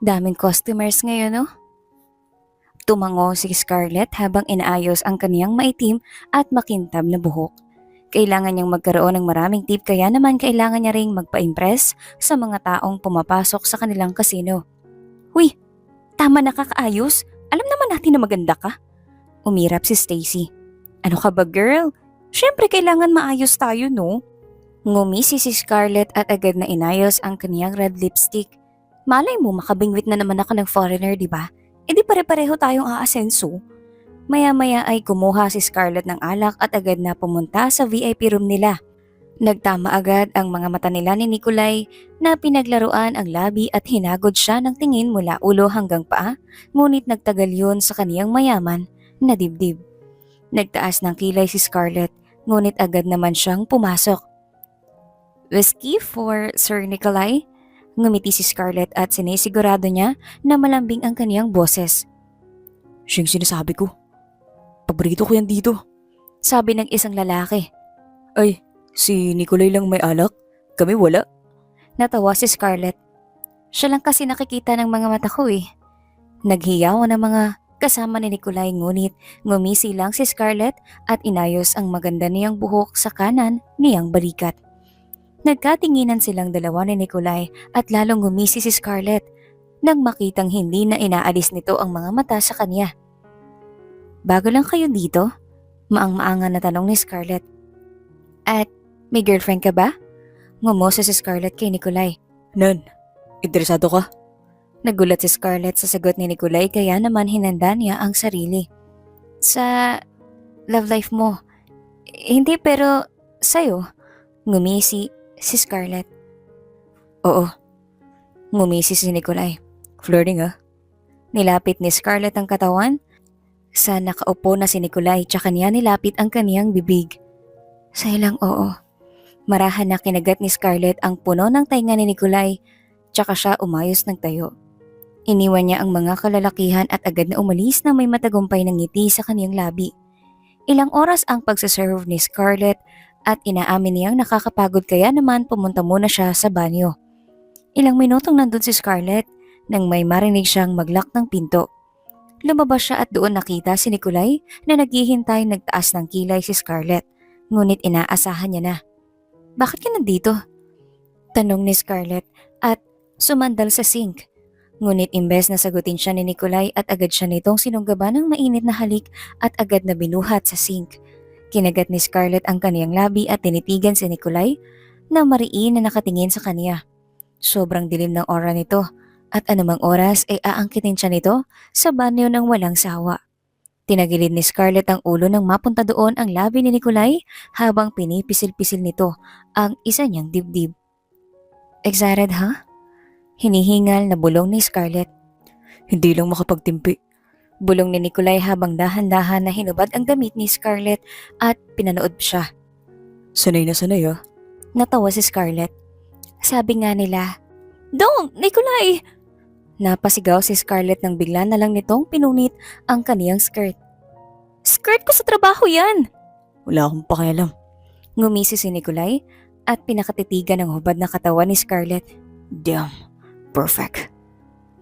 Daming customers ngayon, no? Tumango si Scarlett habang inaayos ang kaniyang maitim at makintab na buhok. Kailangan niyang magkaroon ng maraming tip kaya naman kailangan niya ring magpa-impress sa mga taong pumapasok sa kanilang kasino. Huy, tama na kakaayos. Alam naman natin na maganda ka. Umirap si Stacy. Ano ka ba girl? Siyempre kailangan maayos tayo no? Ngumisi si Scarlett at agad na inayos ang kaniyang red lipstick. Malay mo makabingwit na naman ako ng foreigner, di ba? E di pare-pareho tayong aasenso. Maya-maya ay kumuha si Scarlett ng alak at agad na pumunta sa VIP room nila. Nagtama agad ang mga mata nila ni Nikolay na pinaglaruan ang labi at hinagod siya ng tingin mula ulo hanggang paa, ngunit nagtagal yun sa kaniyang mayaman na dibdib. Nagtaas ng kilay si Scarlett, ngunit agad naman siyang pumasok. Whiskey for Sir Nikolay? Ngumiti si Scarlett at sinisigurado niya na malambing ang kaniyang boses. Siyang sinasabi ko. Paborito ko yan dito. Sabi ng isang lalaki. Ay, si Nikolay lang may alak. Kami wala. Natawa si Scarlett. Siya lang kasi nakikita ng mga mata ko eh. Naghiyaw ng mga kasama ni Nikolay ngunit ngumisi lang si Scarlett at inayos ang maganda niyang buhok sa kanan niyang balikat. Nagkatinginan silang dalawa ni Nikolay at lalong ngumisi si Scarlett nang makitang hindi na inaalis nito ang mga mata sa kanya. Bago lang kayo dito? Maang-maangan na tanong ni Scarlett. At may girlfriend ka ba? Ngumusa si Scarlett kay Nikolay. Nan, interesado ka? Nagulat si Scarlett sa sagot ni Nikolay kaya naman hinanda niya ang sarili. Sa love life mo? Hindi pero sa'yo? Ngumisi si Scarlett. Oo. Ngumisi si Nikolay. Flirting ah. Nilapit ni Scarlett ang katawan. Sa nakaupo na si Nikolay tsaka niya nilapit ang kaniyang bibig. Sa ilang oo. Marahan na kinagat ni Scarlett ang puno ng tainga ni Nikolay tsaka siya umayos ng tayo. Iniwan niya ang mga kalalakihan at agad na umalis na may matagumpay ng ngiti sa kaniyang labi. Ilang oras ang pagsaserve ni Scarlett at inaamin niyang nakakapagod kaya naman pumunta muna siya sa banyo. Ilang minutong nandun si Scarlett nang may marinig siyang maglak ng pinto. Lumabas siya at doon nakita si Nikolay na naghihintay nagtaas ng kilay si Scarlett, ngunit inaasahan niya na. Bakit ka nandito? Tanong ni Scarlett at sumandal sa sink. Ngunit imbes na sagutin siya ni Nikolay at agad siya nitong sinunggaban ng mainit na halik at agad na binuhat sa sink. Kinagat ni Scarlett ang kaniyang labi at tinitigan si Nikolay na mariin na nakatingin sa kaniya. Sobrang dilim ng aura nito at anumang oras ay aangkitin siya nito sa banyo ng walang sawa. Tinagilid ni Scarlett ang ulo nang mapunta doon ang labi ni Nikolay habang pinipisil-pisil nito ang isa niyang dibdib. Excited ha? Hinihingal na bulong ni Scarlett. Hindi lang makapagtimpi. Bulong ni Nikolay habang dahan-dahan na hinubad ang damit ni Scarlett at pinanood siya. Sanay na sanay ah. Natawa si Scarlett. Sabi nga nila, Don't, Nikolay! Napasigaw si Scarlett nang bigla na lang nitong pinunit ang kaniyang skirt. Skirt ko sa trabaho yan! Wala akong pakialam. Ngumisi si Nikolay at pinakatitigan ng hubad na katawan ni Scarlett. Damn, perfect.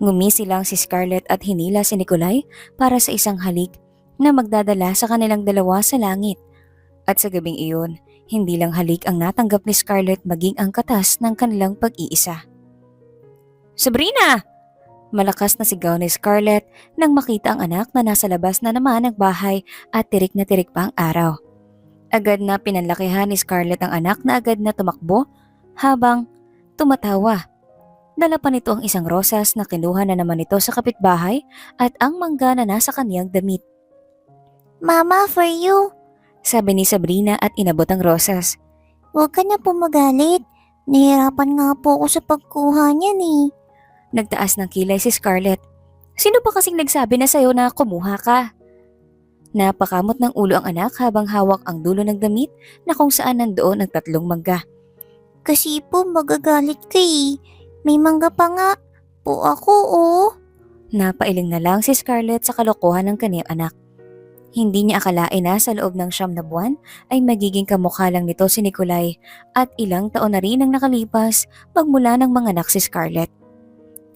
Ngumisi lang si Scarlett at hinila si Nikolay para sa isang halik na magdadala sa kanilang dalawa sa langit. At sa gabing iyon, hindi lang halik ang natanggap ni Scarlett maging ang katas ng kanilang pag-iisa. Sabrina! Malakas na sigaw ni Scarlett nang makita ang anak na nasa labas na naman ng bahay at tirik na tirik pa ang araw. Agad na pinanlakihan ni Scarlett ang anak na agad na tumakbo habang tumatawa. Dala pa nito ang isang rosas na kinuha na naman ito sa kapitbahay at ang mangga na nasa kaniyang damit. Mama, for you, sabi ni Sabrina at inabot ang rosas. Huwag ka na po magalit. Nahirapan nga po ako sa pagkuha niyan eh. Nagtaas ng kilay si Scarlett. Sino pa kasing nagsabi na sa'yo na kumuha ka? Napakamot ng ulo ang anak habang hawak ang dulo ng damit na kung saan nandoon ang 3 mangga. Kasi po magagalit ka eh. May mangga pa nga po ako oh. Napailing na lang si Scarlett sa kalokohan ng kaniyang anak. Hindi niya akalain na sa loob ng 9 na buwan ay magiging kamukha lang nito si Nikolay at ilang taon na rin ang nakalipas magmula ng mga anak si Scarlett.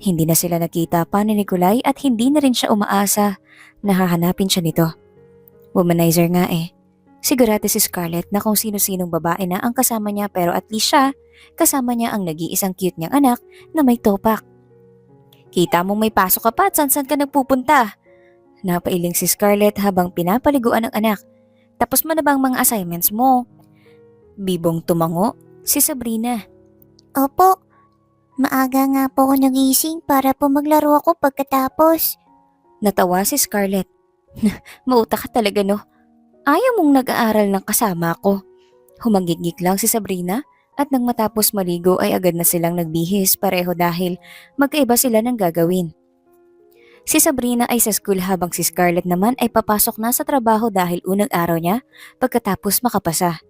Hindi na sila nakita pa ni Nikolai at hindi na rin siya umaasa na hahanapin siya nito. Womanizer nga eh. Sigurado si Scarlett na kung sino-sinong babae na ang kasama niya pero at least siya, kasama niya ang nag-iisang cute niyang anak na may topak. Kita mong may pasok ka pa at saan ka nagpupunta? Napailing si Scarlett habang pinapaliguan ang anak. Tapos mo na bang mga assignments mo? Bibong tumango si Sabrina. Opo, maaga nga po ako nagising para po maglaro ako pagkatapos. Natawa si Scarlett. Mauta ka talaga no? Ayaw mong nag-aaral ng kasama ko. Humagigik lang si Sabrina at nang matapos maligo ay agad na silang nagbihis pareho dahil magkaiba sila ng gagawin. Si Sabrina ay sa school habang si Scarlett naman ay papasok na sa trabaho dahil unang araw niya pagkatapos makapasa.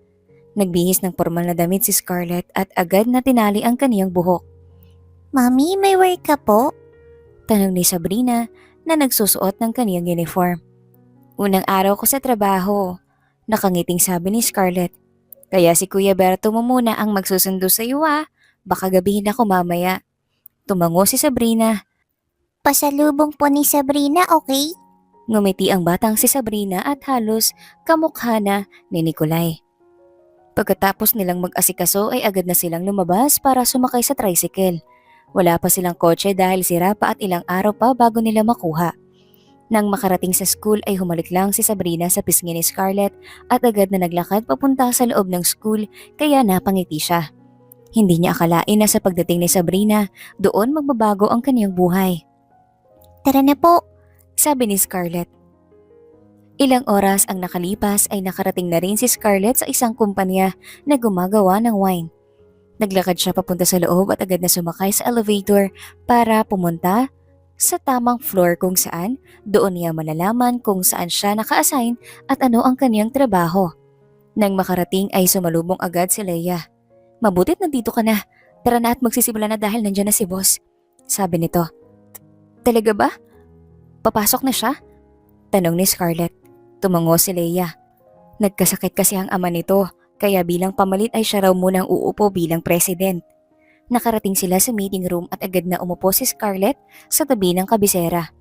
Nagbihis ng formal na damit si Scarlett at agad na tinali ang kaniyang buhok. Mami, may work ka po? Tanong ni Sabrina na nagsusuot ng kaniyang uniform. Unang araw ko sa trabaho, nakangiting sabi ni Scarlett. Kaya si Kuya Berto mo muna ang magsusundo sa iyo baka gabihin ako mamaya. Tumango si Sabrina. Pasalubong po ni Sabrina, okay? Ngumiti ang batang si Sabrina at halos kamukha na ni Nikolai. Pagkatapos nilang mag-asikaso ay agad na silang lumabas para sumakay sa tricycle. Wala pa silang kotse dahil sira pa at ilang araw pa bago nila makuha. Nang makarating sa school ay humalik lang si Sabrina sa pisngi ni Scarlett at agad na naglakad papunta sa loob ng school kaya napangiti siya. Hindi niya akalain na sa pagdating ni Sabrina, doon magbabago ang kaniyang buhay. Tara na po. Sabi ni Scarlett. Ilang oras ang nakalipas ay nakarating na rin si Scarlett sa isang kumpanya na gumagawa ng wine. Naglakad siya papunta sa loob at agad na sumakay sa elevator para pumunta sa tamang floor kung saan doon niya malalaman kung saan siya naka-assign at ano ang kaniyang trabaho. Nang makarating ay sumalubong agad si Leia. Mabutit nandito ka na. Tara na at magsisimula na dahil nandyan na si boss. Sabi nito. Talaga ba? Papasok na siya? Tanong ni Scarlett. Tumango si Leia. Nagkasakit kasi ang ama nito, kaya bilang pamalit ay siya raw munang uupo bilang president. Nakarating sila sa meeting room at agad na umupo si Scarlett sa tabi ng kabisera.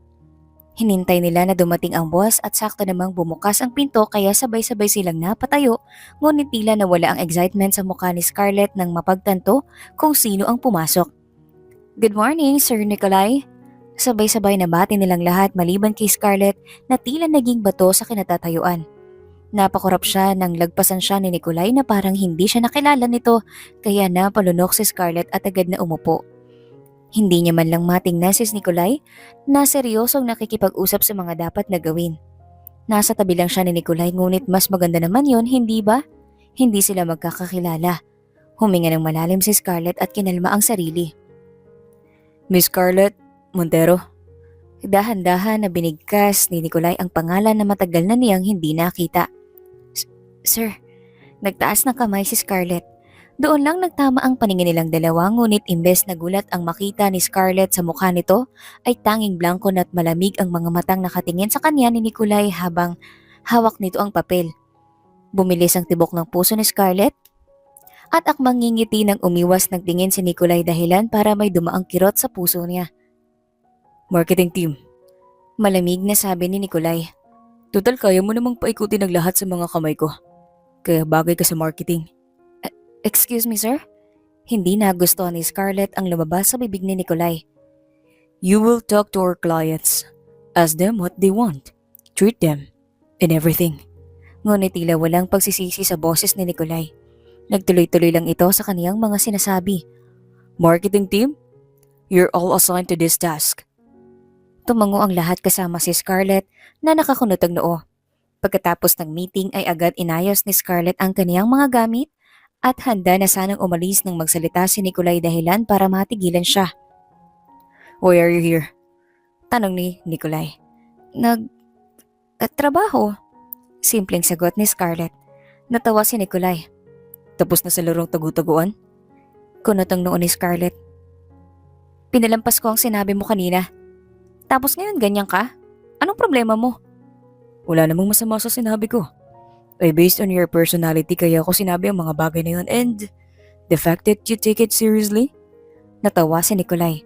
Hinintay nila na dumating ang boss at sakto namang bumukas ang pinto kaya sabay-sabay silang napatayo, ngunit tila nawala ang excitement sa mukha ni Scarlett nang mapagtanto kung sino ang pumasok. Good morning, Sir Nikolai. Sabay-sabay na bati nilang lahat maliban kay Scarlett na tila naging bato sa kinatatayuan. Napakurap siya nang lagpasan siya ni Nikolai na parang hindi siya nakilala nito kaya napalunok si Scarlett at agad na umupo. Hindi niya man lang matingnan si Nikolai na seryosong nakikipag-usap sa mga dapat na gawin. Nasa tabi lang siya ni Nikolai ngunit mas maganda naman yon, hindi ba? Hindi sila magkakakilala. Huminga ng malalim si Scarlett at kinalma ang sarili. Miss Scarlett Montero. Dahan-dahan na binigkas ni Nikolai ang pangalan na matagal na niyang hindi nakita. Sir, nagtaas ng kamay si Scarlett. Doon lang nagtama ang paningin nilang dalawa ngunit imbes na gulat ang makita ni Scarlett sa mukha nito ay tanging blanko na't malamig ang mga matang nakatingin sa kanya ni Nikolai habang hawak nito ang papel. Bumilis ang tibok ng puso ni Scarlett at akmang ngingiti nang umiwas ng tingin si Nikolai dahilan para may dumaang kirot sa puso niya. Marketing team. Malamig na sabi ni Nikolai. Total kaya mo namang paikutin ang lahat sa mga kamay ko. Kaya bagay ka sa marketing. Excuse me sir? Hindi nagustuhan ni Scarlett ang lumabas sa bibig ni Nikolai. You will talk to our clients. Ask them what they want. Treat them. And everything. Ngunit tila walang pagsisisi sa boses ni Nikolai. Nagtuloy-tuloy lang ito sa kaniyang mga sinasabi. Marketing team? You're all assigned to this task. Tumango ang lahat kasama si Scarlett na nakakunot ang noo. Pagkatapos ng meeting ay agad inayos ni Scarlett ang kaniyang mga gamit at handa na sanang umalis nang magsalita si Nikolai dahilan para matigilan siya. Why are you here? Tanong ni Nikolai. Trabaho. Simpleng sagot ni Scarlett. Natawa si Nikolai. Tapos na sa larong tagu-taguan? Kunot ang noo ni Scarlett. Pinalampas ko ang sinabi mo kanina. Tapos ngayon ganyan ka? Anong problema mo? Wala namang masama sa sinabi ko. Ay based on your personality kaya ako sinabi ang mga bagay na yun and the fact that you take it seriously. Natawa si Nikolai.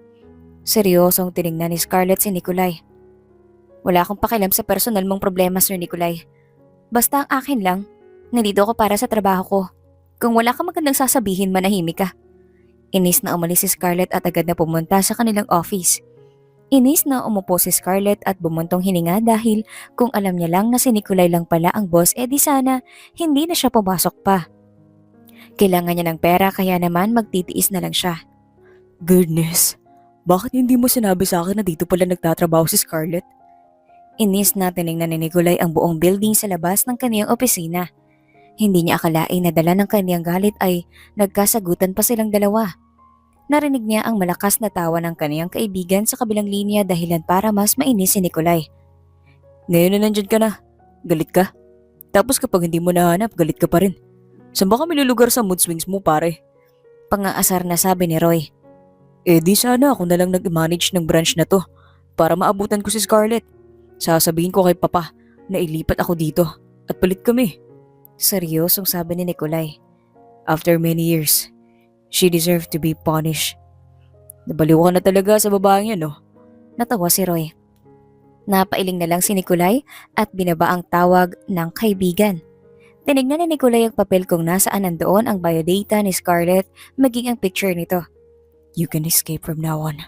Seryosong tiningnan ni Scarlett si Nikolay. Wala akong pakialam sa personal mong problema, Sir Nikolay. Basta ang akin lang, nandito ako para sa trabaho ko. Kung wala kang magandang sasabihin, manahimik ka. Inis na umalis si Scarlett at agad na pumunta sa kanilang office. Inis na umupo si Scarlett at bumuntong hininga dahil kung alam niya lang na si Nikolay lang pala ang boss, di sana hindi na siya pumasok pa. Kailangan niya ng pera kaya naman magtitiis na lang siya. Goodness, bakit hindi mo sinabi sa akin na dito pala nagtatrabaho si Scarlett? Inis na tinignan ni Nikolay ang buong building sa labas ng kaniyang opisina. Hindi niya akalain na dala ng kaniyang galit ay nagkasagutan pa silang dalawa. Narinig niya ang malakas na tawa ng kaniyang kaibigan sa kabilang linya dahilan para mas mainis si Nikolay. Ngayon na nandyan ka na. Galit ka? Tapos kapag hindi mo nahanap, galit ka pa rin. Saan ba kami lulugar sa mood swings mo, pare? Pang-aasar na sabi ni Roy. Di sana ako na lang nag-manage ng branch na to para maabutan ko si Scarlett. Sasabihin ko kay Papa na ilipat ako dito at palit kami. Seryosong sabi ni Nikolay. After many years, she deserved to be punished. Nabaliw ka na talaga sa babaeng yan, no? Natawa si Roy. Napailing na lang si Nikolay at binaba ang tawag ng kaibigan. Tinignan ni Nikolay ang papel kung nasaan nandoon ang biodata ni Scarlett maging ang picture nito. You can escape from now on.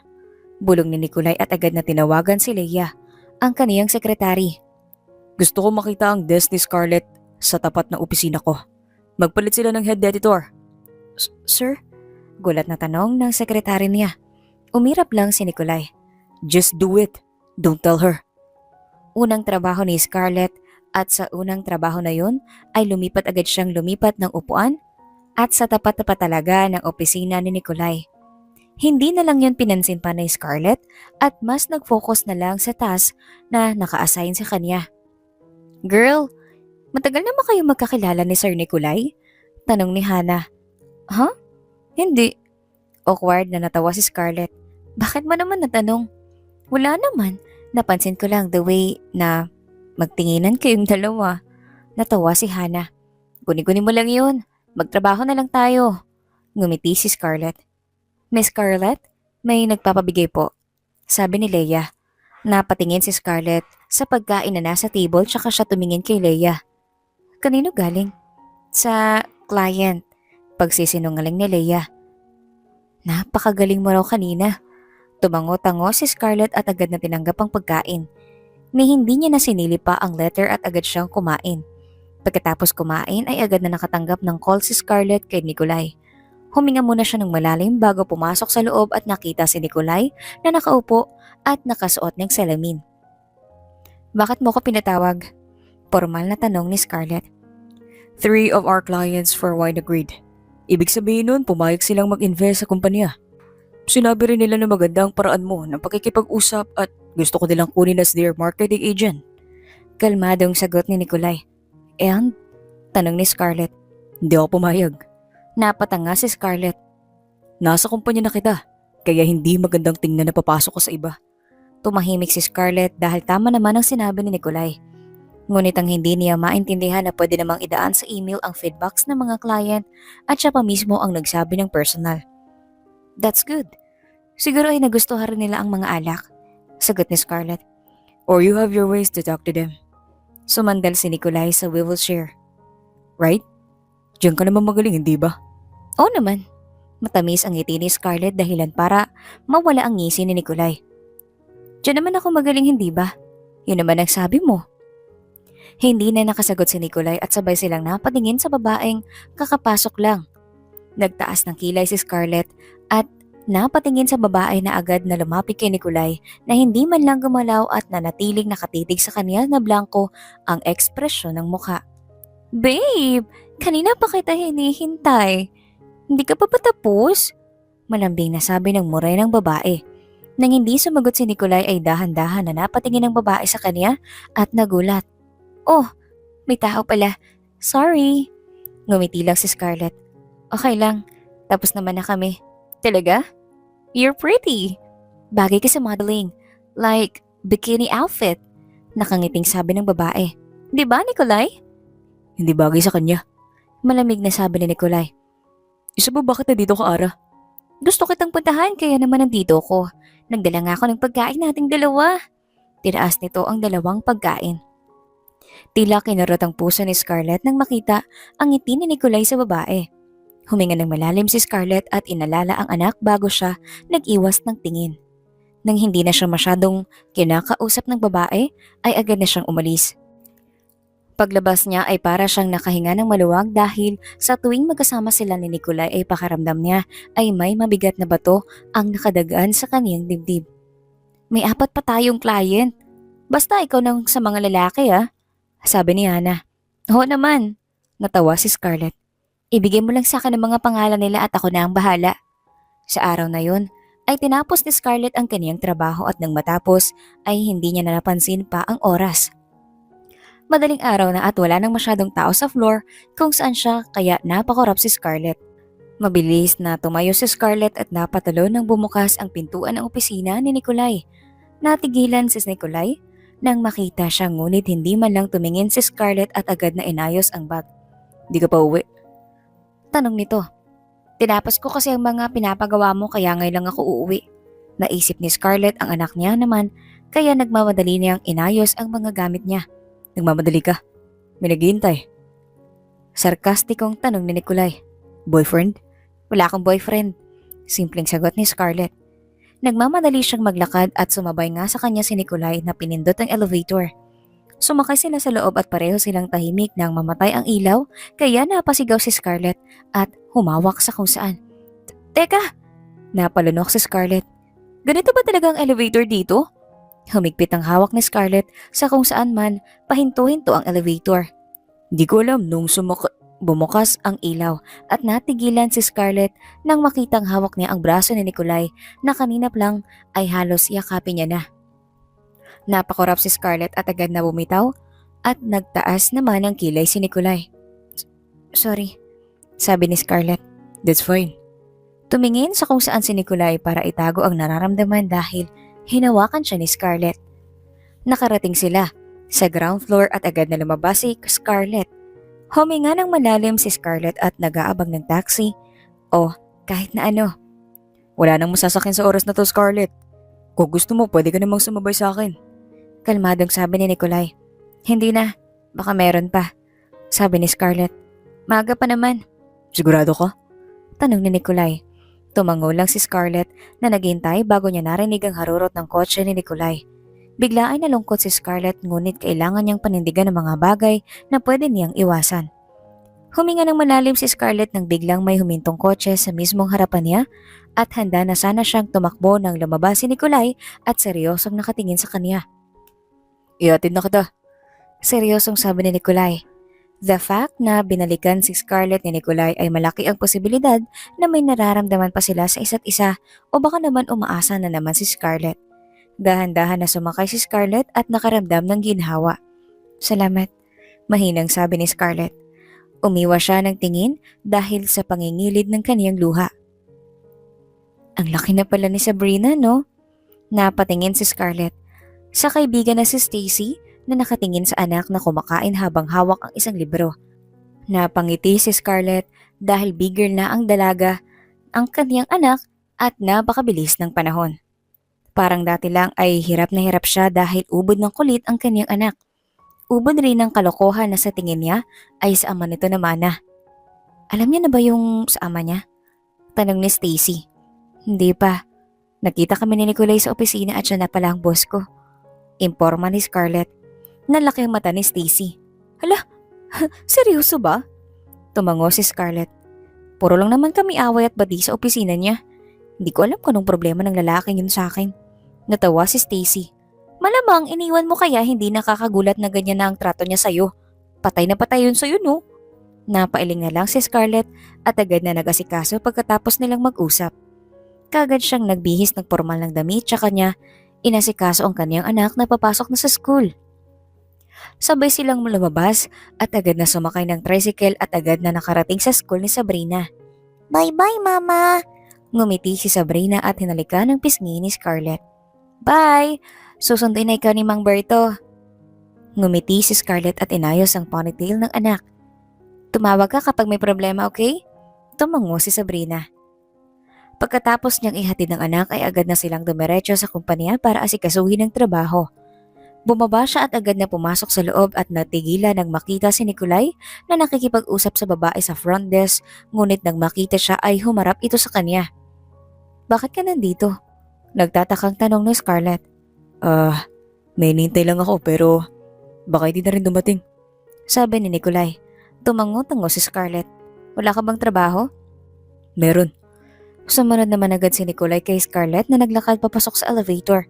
Bulong ni Nikolay at agad na tinawagan si Leia, ang kaniyang sekretary. Gusto ko makita ang desk ni Scarlett sa tapat ng opisina ko. Magpalit sila ng head editor. Sir? Gulat na tanong ng sekretary niya. Umirap lang si Nikolay. Just do it. Don't tell her. Unang trabaho ni Scarlett at sa unang trabaho na yun ay lumipat agad siyang lumipat ng upuan at sa tapat na pa talaga ng opisina ni Nikolay. Hindi na lang yun pinansin pa ni Scarlett at mas nag-focus na lang sa task na naka-assign sa kanya. Girl, matagal na ba kayo magkakilala ni Sir Nikolay? Tanong ni Hannah. Huh? Hindi. Awkward na natawa si Scarlett. Bakit mo naman natanong? Wala naman. Napansin ko lang the way na magtinginan kayong dalawa. Natawa si Hannah. Guni-guni mo lang yun. Magtrabaho na lang tayo. Ngumiti si Scarlett. Miss Scarlett, may nagpapabigay po. Sabi ni Leia. Napatingin si Scarlett sa pagkain na nasa table tsaka siya tumingin kay Leia. Kanino galing? Sa client. Pagsisinungaling ni Leia. Napakagaling mo raw kanina. Tumango-tango si Scarlett at agad na tinanggap ang pagkain. Ni hindi niya na sinili pa ang letter at agad siyang kumain. Pagkatapos kumain ay agad na nakatanggap ng call si Scarlett kay Nikolay. Huminga muna siya ng malalim bago pumasok sa loob at nakita si Nikolay na nakaupo at nakasuot ng salamin. Bakit mo ko pinatawag? Formal na tanong ni Scarlett. 3 of our clients for wine agreed. Ibig sabihin nun, pumayag silang mag-invest sa kumpanya. Sinabi rin nila na maganda ang paraan mo ng pakikipag-usap at gusto ko nilang kunin as their marketing agent. Kalmadong sagot ni Nikolay. And? Tanong ni Scarlett. Hindi ako pumayag. Napatanga si Scarlett. Nasa kumpanya na kita, kaya hindi magandang tingnan na papasok ko sa iba. Tumahimik si Scarlett dahil tama naman ang sinabi ni Nikolay. Ngunit ang hindi niya maintindihan na pwede namang idaan sa email ang feedbacks ng mga client at siya pa mismo ang nagsabi ng personal. That's good. Siguro ay nagustuhan rin nila ang mga alak, sagot ni Scarlett. Or you have your ways to talk to them. Sumandal si Nikolay sa we will share. Right? Diyan ka naman magaling, hindi ba? Oo naman. Matamis ang ngiti ni Scarlett dahilan para mawala ang ngisi ni Nikolay. Diyan naman ako magaling, hindi ba? Yun naman ang sabi mo. Hindi na nakasagot si Nikolay at sabay silang napatingin sa babaeng kakapasok lang. Nagtaas ng kilay si Scarlett at napatingin sa babae na agad na lumapit kay Nikolay na hindi man lang gumalaw at nanatiling nakatitig sa kanya na blanko ang ekspresyon ng mukha. Babe, kanina pa kita hinihintay. Hindi ka pa patapos? Malambing na sabi ng muray ng babae. Nang hindi sumagot si Nikolay ay dahan-dahan na napatingin ng babae sa kanya at nagulat. Oh, may tao pala. Sorry. Ngumiti lang si Scarlett. Okay lang, tapos naman na kami. Talaga? You're pretty. Bagay ka sa modeling. Like, bikini outfit. Nakangiting sabi ng babae. Di ba, Nikolay? Hindi bagay sa kanya. Malamig na sabi ni Nikolay. Isa ba bakit na dito ka, Ara? Gusto kitang puntahan kaya naman nandito ko. Nagdala nga ako ng pagkain nating dalawa. Tinaas nito ang dalawang pagkain. Tila kinurot ang puso ni Scarlett nang makita ang ngiti ni Nikolay sa babae. Huminga ng malalim si Scarlett at inalala ang anak bago siya nag-iwas ng tingin. Nang hindi na siya masyadong kinakausap ng babae, ay agad na siyang umalis. Paglabas niya ay para siyang nakahinga ng maluwag dahil sa tuwing magkasama sila ni Nikolay ay pakaramdam niya ay may mabigat na bato ang nakadagaan sa kaniyang dibdib. May apat pa tayong client. Basta ikaw nang sa mga lalaki sabi ni Hana. Oo naman, natawa si Scarlett. Ibigay mo lang sa akin ang mga pangalan nila at ako na ang bahala. Sa araw na yun, ay tinapos ni Scarlett ang kaniyang trabaho at nang matapos ay hindi niya na napansin pa ang oras. Madaling araw na at wala nang masyadong tao sa floor kung saan siya kaya napakorap si Scarlett. Mabilis na tumayo si Scarlett at napatalo nang bumukas ang pintuan ng opisina ni Nikolay. Natigilan si Nikolay nang makita siya ngunit hindi man lang tumingin si Scarlett at agad na inayos ang bag. Di ka pa uwi? Tanong nito. Tinapos ko kasi ang mga pinapagawa mo kaya ngayon lang ako uuwi. Naisip ni Scarlett ang anak niya naman kaya nagmamadali niyang inayos ang mga gamit niya. Nagmamadali ka? May naghihintay. Sarkastikong tanong ni Nikolay. Boyfriend? Wala akong boyfriend. Simpleng sagot ni Scarlett. Nagmamadali siyang maglakad at sumabay nga sa kanya si Nikolay na pinindot ang elevator. Sumakay sila sa loob at pareho silang tahimik nang mamatay ang ilaw kaya napasigaw si Scarlett at humawak sa kung saan. Teka! Napalunok si Scarlett. Ganito ba talaga ang elevator dito? Humigpit ang hawak ni Scarlett sa kung saan man pahinto-hinto ang elevator. Di ko alam nung bumukas ang ilaw at natigilan si Scarlett nang makitang hawak niya ang braso ni Nikolay na kanina lang ay halos yakapin niya na. Napakorap si Scarlett at agad na bumitaw at nagtaas naman ang kilay si Nikolay. Sorry, sabi ni Scarlett. That's fine. Tumingin sa kung saan si Nikolay para itago ang nararamdaman dahil hinawakan siya ni Scarlett. Nakarating sila sa ground floor at agad na lumabas si Scarlett. Huminga ng malalim si Scarlett at nag-aabang ng taxi o kahit na ano. Wala nang masasakyan sa oras na to, Scarlett. Kung gusto mo, pwede ka namang sumabay sa akin. Kalmadong sabi ni Nikolay. Hindi na, baka meron pa. Sabi ni Scarlett. Maaga pa naman. Sigurado ka? Tanong ni Nikolay. Tumango lang si Scarlett na naghintay bago niya narinig ang harurot ng kotse ni Nikolay. Bigla ay nalungkot si Scarlett ngunit kailangan niyang panindigan ng mga bagay na pwede niyang iwasan. Huminga ng malalim si Scarlett nang biglang may humintong kotse sa mismong harapan niya at handa na sana siyang tumakbo nang lumabas si Nikolay at seryosong nakatingin sa kanya. Ihatid na kita. Seryosong sabi ni Nikolay. The fact na binalikan si Scarlett ni Nikolay ay malaki ang posibilidad na may nararamdaman pa sila sa isa't isa o baka naman umaasa na naman si Scarlett. Dahan-dahan na sumakay si Scarlett at nakaramdam ng ginhawa. Salamat, mahinang sabi ni Scarlett. Umiwas siya ng tingin dahil sa pangingilid ng kaniyang luha. Ang laki na pala ni Sabrina, no? Napatingin si Scarlett. Sa kaibigan na si Stacy na nakatingin sa anak na kumakain habang hawak ang isang libro. Napangiti si Scarlett dahil bigger na ang dalaga, ang kaniyang anak at napakabilis ng panahon. Parang dati lang ay hirap na hirap siya dahil ubod ng kulit ang kaniyang anak. Ubod rin ng kalokohan na sa tingin niya ay sa ama nito na mana. Alam niya na ba yung sa ama niya? Tanong ni Stacy. Hindi pa. Nakita kami ni Nikolay sa opisina at siya na pala ang boss ko. Imporma ni Scarlett. Nalaki ang mata ni Stacy. Hala, seryoso ba? Tumango si Scarlett. Puro lang naman kami away at badi sa opisina niya. Hindi ko alam kung anong problema ng lalaking yun sa akin. Natawa si Stacy. Malamang iniwan mo kaya hindi nakakagulat na ganyan na ang trato niya sa'yo. Patay na patay yun sa'yo, no? Napailing na lang si Scarlett at agad na nag-asikaso pagkatapos nilang mag-usap. Kagad siyang nagbihis ng formal ng damit tsaka niya inasikaso ang kanyang anak na papasok na sa school. Sabay silang lumabas at agad na sumakay ng tricycle at agad na nakarating sa school ni Sabrina. Bye-bye, Mama! Ngumiti si Sabrina at hinalikan ng pisngi ni Scarlett. Bye! Susunduin na ikaw ni Mang Berto. Ngumiti si Scarlett at inayos ang ponytail ng anak. Tumawag ka kapag may problema, okay? Tumango si Sabrina. Pagkatapos niyang ihatid ng anak ay agad na silang dumiretso sa kumpanya para asikasuhin ang trabaho. Bumaba siya at agad na pumasok sa loob at natigilan nang makita si Nikolay na nakikipag-usap sa babae sa front desk, ngunit nang makita siya ay humarap ito sa kanya. "Bakit ka nandito?" Nagtatakang tanong ni Scarlett. May hinihintay lang ako pero baka hindi na rin dumating." Sabi ni Nikolay. Tumango-tango si Scarlett. "Wala ka bang trabaho?" Meron. Sumunod naman agad si Nikolay kay Scarlett na naglakad papasok sa elevator.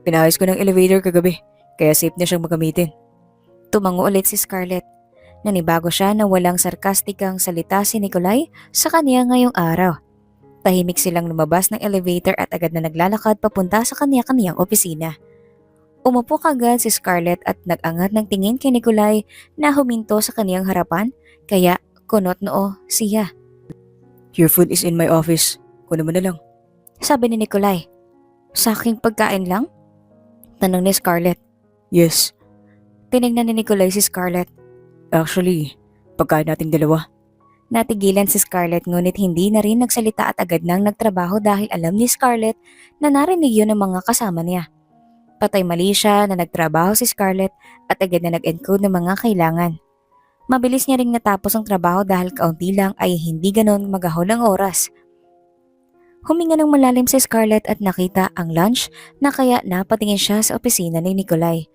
Pinayos ko ng elevator kagabi, kaya safe na siyang magamitin. Tumango ulit si Scarlett. Nanibago siya na walang sarkastikang salita si Nikolay sa kanya ngayong araw. Tahimik silang lumabas ng elevator at agad na naglalakad papunta sa kanya-kaniyang opisina. Umupo kagad si Scarlett at nag-angat ng tingin kay Nikolay na huminto sa kaniyang harapan, kaya kunot noo siya. "Your food is in my office. Kunin mo na lang." Sabi ni Nikolay. "Sa aking pagkain lang?" Tanong ni Scarlett. "Yes. Tinignan ni Nikolay si Scarlett. Actually, pagkain nating dalawa." Natigilan si Scarlett ngunit hindi na rin nagsalita at agad nang nagtrabaho dahil alam ni Scarlett na narinig yun ng mga kasama niya. Patay mali siya na nagtrabaho si Scarlett at agad na nag-encode ng mga kailangan. Mabilis niya ring natapos ang trabaho dahil kaunti lang ay hindi ganon magahol ang oras. Huminga ng malalim si Scarlett at nakita ang lunch na kaya napatingin siya sa opisina ni Nikolay.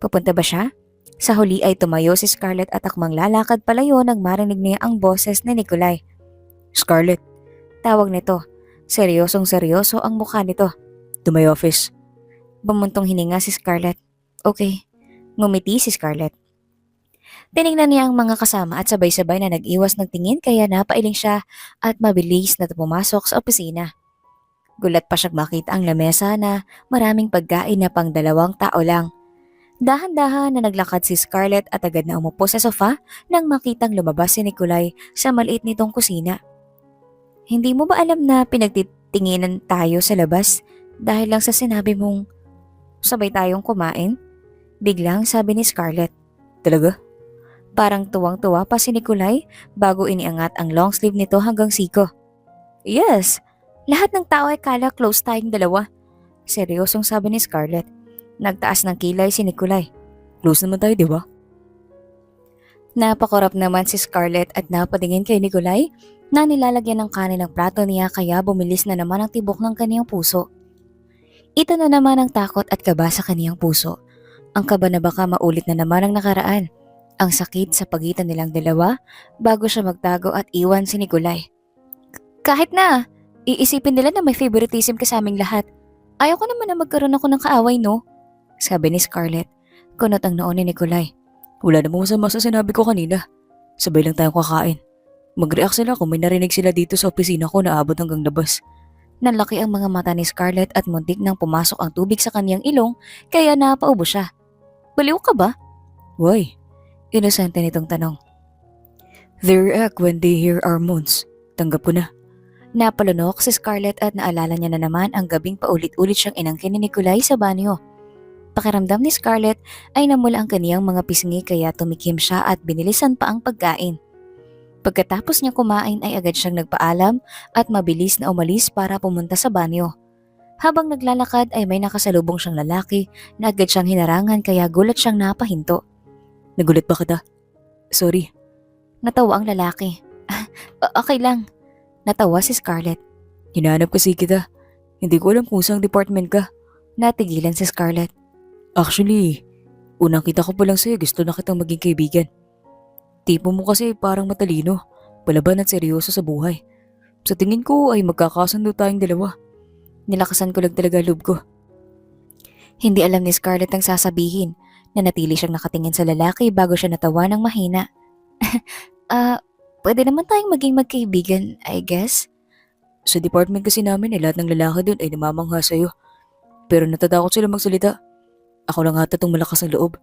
Pupunta ba siya? Sa huli ay tumayo si Scarlett at akmang lalakad palayo nang marinig niya ang boses ni Nikolay. "Scarlett, Tawag nito. Seryosong seryoso ang mukha nito. to my office." Bumuntong hininga si Scarlett. "Okay." Ngumiti si Scarlett. Tinignan niya ang mga kasama at sabay-sabay na nag-iwas ng tingin kaya napailing siya at mabilis na pumasok sa opisina. Gulat pa siyang makita ang lamesa na maraming pagkain na pang 2 tao lang. Dahan-dahan na naglakad si Scarlett at agad na umupo sa sofa nang makitang lumabas si Nikolay sa maliit nitong kusina. "Hindi mo ba alam na pinagtitinginan tayo sa labas dahil lang sa sinabi mong sabay tayong kumain?" Biglang sabi ni Scarlett. "Talaga?" Parang tuwang-tuwa pa si Nikolay bago iniangat ang long sleeve nito hanggang siko. "Yes, lahat ng tao ay kala close tayong dalawa." Seryosong sabi ni Scarlett. Nagtaas ng kilay si Nikolay. "Close naman tayo, di ba?" Napakorap naman si Scarlett at napatingin kay Nikolay na nilalagyan ng kanin ang plato niya kaya bumilis na naman ang tibok ng kaniyang puso. Ito na naman ang takot at kaba sa kaniyang puso. Ang kaba na baka maulit na naman ang nakaraan. Ang sakit sa pagitan nilang dalawa bago siya magtago at iwan si Nikolay. "Kahit na, iisipin nila na may favoritism ka sa aming lahat. Ayaw ko naman na magkaroon ako ng kaaway, no?" Sabi ni Scarlett. Kunot ang noo ni Nikolay. "Wala namang masama sa sinabi ko kanina. Sabay lang tayong kakain. Mag-react sila kung may narinig sila dito sa opisina ko na abot hanggang labas." Nanlaki ang mga mata ni Scarlett at muntik nang pumasok ang tubig sa kaniyang ilong kaya napaubo siya. "Baliw ka ba?" "Why?" Inosente nitong tanong. "They react when they hear our moans. Tanggap ko na." Napalunok si Scarlett at naalala niya na naman ang gabing paulit-ulit siyang inangkin ni Nikolay sa banyo. Pakiramdam ni Scarlett ay namula ang kaniyang mga pisngi kaya tumikim siya at binilisan pa ang pagkain. Pagkatapos niya kumain ay agad siyang nagpaalam at mabilis na umalis para pumunta sa banyo. Habang naglalakad ay may nakasalubong siyang lalaki na agad siyang hinarangan kaya gulat siyang napahinto. "Nagulat ba kita? Sorry." Natawa ang lalaki. Okay lang." Natawa si Scarlett. "Hinahanap kasi kita. Hindi ko alam kung saan department ka." Natigilan si Scarlett. "Actually, unang kita ko pa lang sa'yo, gusto na kitang maging kaibigan. Tipo mo kasi parang matalino, palaban at seryoso sa buhay. Sa tingin ko ay magkakasundo tayong dalawa." Nilakasan ko lang talaga loob ko. Hindi alam ni Scarlett ang sasabihin. Nanatili siyang nakatingin sa lalaki bago siya natawa ng mahina. Pwede naman tayong maging magkaibigan, I guess." "Sa department kasi namin lahat ng lalaki doon ay namamangha sa'yo. Pero natatakot sila magsalita. Ako lang ata tong malakas ang loob."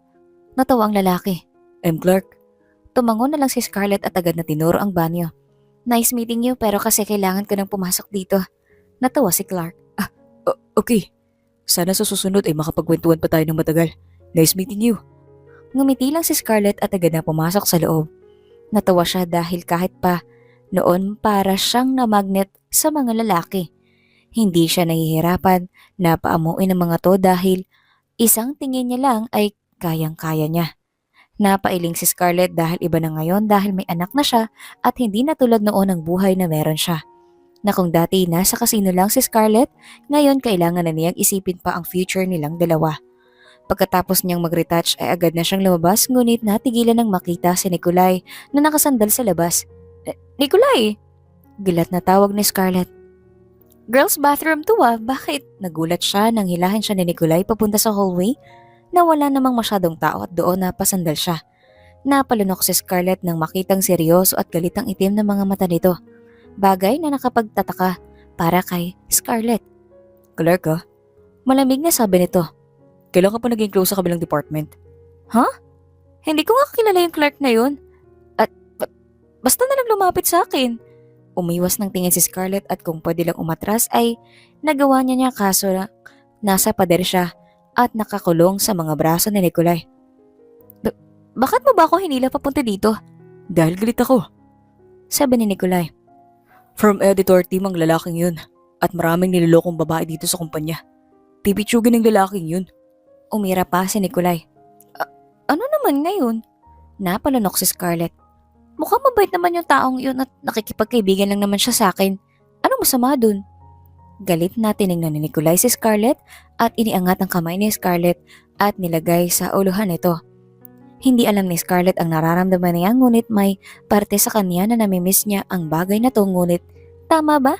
Natawa ang lalaki. "I'm Clark." Tumango na lang si Scarlett at agad na tinuro ang banyo. "Nice meeting you pero kasi kailangan ko nang pumasok dito." Natawa si Clark. Okay. Sana sa susunod ay makapagkwentuhan pa tayo ng matagal. Nice meeting you." Ngumiti lang si Scarlett at agad na pumasok sa loob. Natawa siya dahil kahit pa Noon para siyang namagnet sa mga lalaki. Hindi siya nahihirapan na paamuin ang mga to dahil isang tingin niya lang ay kayang-kaya niya. Napailing si Scarlett dahil iba na ngayon dahil may anak na siya at hindi na tulad noon ang buhay na meron siya. Na kung dati nasa kasino lang si Scarlett, ngayon kailangan na niyang isipin pa ang future nilang dalawa. Pagkatapos niyang mag-retouch ay agad na siyang lumabas ngunit natigilan ng makita si Nikolai na nakasandal sa labas. Nikolai! Gilat na tawag ni Scarlett. Girls bathroom to bakit? Nagulat siya nang hilahin siya ni Nikolai papunta sa hallway na wala namang masyadong tao at doon napasandal siya. Napalunok si Scarlett nang makitang seryoso at galit ang itim na mga mata nito. Bagay na nakapagtataka para kay Scarlett. Clark Malamig na sabi nito. Kailan ka pa naging close sa kabilang department? Hindi ko nga kilala yung Clark na yun. At basta na lang lumapit sa akin. Umiwas ng tingin si Scarlett at kung pwede lang umatras ay nagawa niya kaso na nasa pader siya at nakakulong sa mga braso ni Nikolai. Bakit mo ba ako hinila papunta dito? Dahil galit ako. Sabi ni Nikolai. From editor team ang lalaking yun at maraming nilolokong babae dito sa kumpanya. Pipitsugin ng lalaking yun. Umira pa si Nikolai. Ano naman ngayon? Napalunok si Scarlett. Mukhang mabait naman yung taong yun at nakikipagkaibigan lang naman siya sa akin. Anong masama dun? Galit na tinignan ni Nikolai si Scarlett at iniangat ang kamay ni Scarlett at nilagay sa uluhan nito. Hindi alam ni Scarlett ang nararamdaman niya ngunit may parte sa kanya na namimiss niya ang bagay na to ngunit tama ba?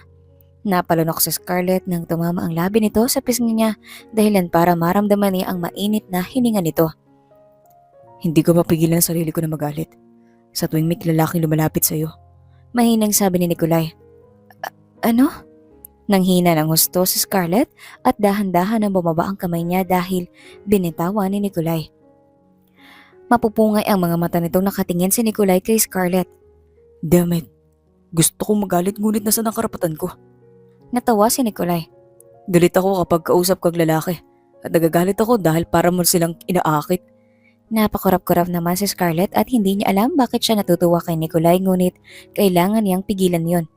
Napalunok si Scarlett nang tumama ang labi nito sa pisngi niya dahilan para maramdaman niya ang mainit na hininga nito. Hindi ko mapigilan ang sarili ko na magalit sa tuwing may lalaking lumalapit sa iyo. Mahinang sabi ni Nikolai. Ano? Nanghina ng husto si Scarlett at dahan-dahan na bumaba ang kamay niya dahil binitawan ni Nikolai. Mapupungay ang mga mata nitong nakatingin si Nikolai kay Scarlett. Damn it. Gusto kong magalit ngunit nasa ang karapatan ko. Natawa si Nikolai. Galit ako kapag kausap kang lalaki at nagagalit ako dahil para mo silang inaakit. Napakurap-kurap naman si Scarlett at hindi niya alam bakit siya natutuwa kay Nikolai ngunit kailangan niyang pigilan yon.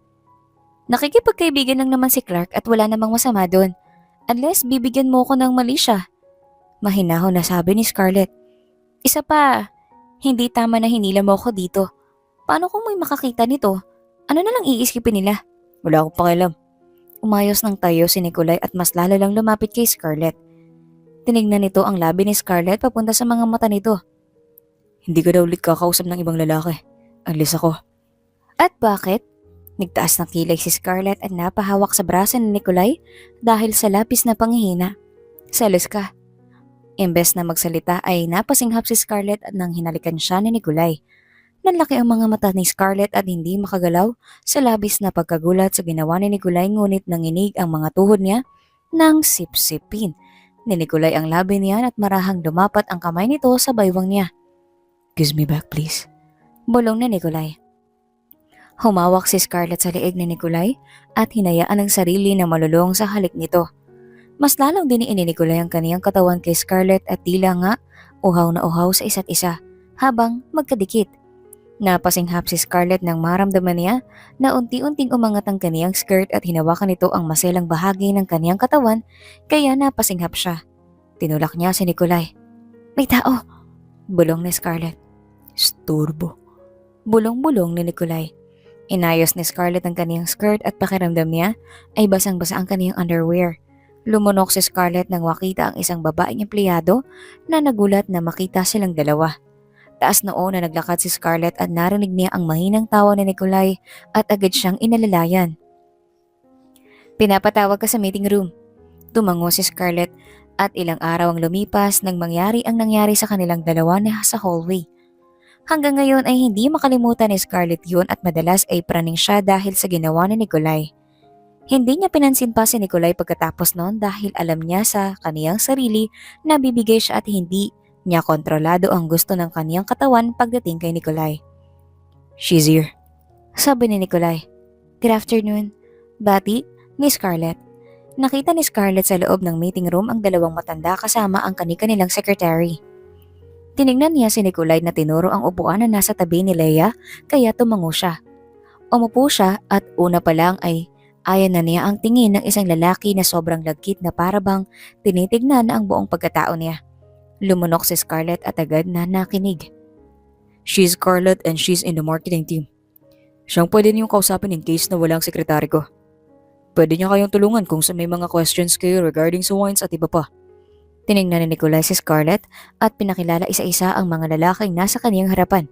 Nakikipagkaibigan lang naman si Clark at wala namang masama doon. Unless bibigyan mo ko ng mali siya. Mahinahon na sabi ni Scarlett. Isa pa, hindi tama na hinila mo ako dito. Paano kung may makakita nito? Ano na lang iisipin nila? Wala akong pakialam. Umayos ng tayo si Nikolai at mas lalo lang lumapit kay Scarlett. Tinignan nito ang labi ni Scarlett papunta sa mga mata nito. Hindi ka daw ulit kakausap ng ibang lalaki. Alis ako. At bakit? Nagtaas ng kilay si Scarlett at napahawak sa braso ni Nikolai dahil sa lapis na panghihina. Selos ka. Imbes na magsalita ay napasinghap si Scarlett at nang hinalikan siya ni Nikolai. Nanlaki ang mga mata ni Scarlett at hindi makagalaw sa labis na pagkagulat sa ginawa ni Nikolai ngunit nanginig ang mga tuhod niya ng sipsipin. Ni Nikolai ang labi niya at marahang lumapat ang kamay nito sa baywang niya. Kiss me back please. Bulong ni Nikolai. Humawak si Scarlett sa leeg ni Nikolai at hinayaan ang sarili na malulong sa halik nito. Mas lalong diniin ni Nikolai ang kaniyang katawan kay Scarlett at tila nga uhaw na uhaw sa isa't isa habang magkadikit. Napasinghap si Scarlett nang maramdaman niya na unti-unting umangat ang kaniyang skirt at hinawakan nito ang maselang bahagi ng kaniyang katawan kaya napasinghap siya. Tinulak niya si Nikolai. May tao! Bulong ni Scarlett. Sturbo. Bulong-bulong ni Nikolai. Inayos ni Scarlett ang kaniyang skirt at pakiramdam niya ay basang-basa ang kaniyang underwear. Lumunok si Scarlett nang makita ang isang babaeng empleyado na nagulat na makita silang dalawa. Taas noo na naglakad si Scarlett at narinig niya ang mahinang tawa ni Nikolai at agad siyang inalalayan. Pinapatawag ka sa meeting room. Tumango si Scarlett at ilang araw ang lumipas nang mangyari ang nangyari sa kanilang dalawa na sa hallway. Hanggang ngayon ay hindi makalimutan ni Scarlett yun at madalas ay praning siya dahil sa ginawa ni Nikolai. Hindi niya pinansin pa si Nikolai pagkatapos noon dahil alam niya sa kaniyang sarili na bibigay siya at hindi niya kontrolado ang gusto ng kaniyang katawan pagdating kay Nikolai. She's here. Sabi ni Nikolai. Good afternoon. Bati ni Scarlett. Nakita ni Scarlett sa loob ng meeting room ang dalawang matanda kasama ang kani-kanilang secretary. Tinignan niya si Nikolai na tinuro ang upuan na nasa tabi ni Leia kaya tumango siya. Umupo siya at una pa lang ay ayan na niya ang tingin ng isang lalaki na sobrang lagkit na parabang tinitignan na ang buong pagkatao niya. Lumunok si Scarlett at agad na nakinig. She's Scarlett and she's in the marketing team. Siyang pwede niyong kausapin in case na walang sekretary ko. Pwede niya kayong tulungan kung sa may mga questions kayo regarding sa wines at iba pa. Tiningnan ni Nikolai si Scarlett at pinakilala isa-isa ang mga lalaking nasa kaniyang harapan.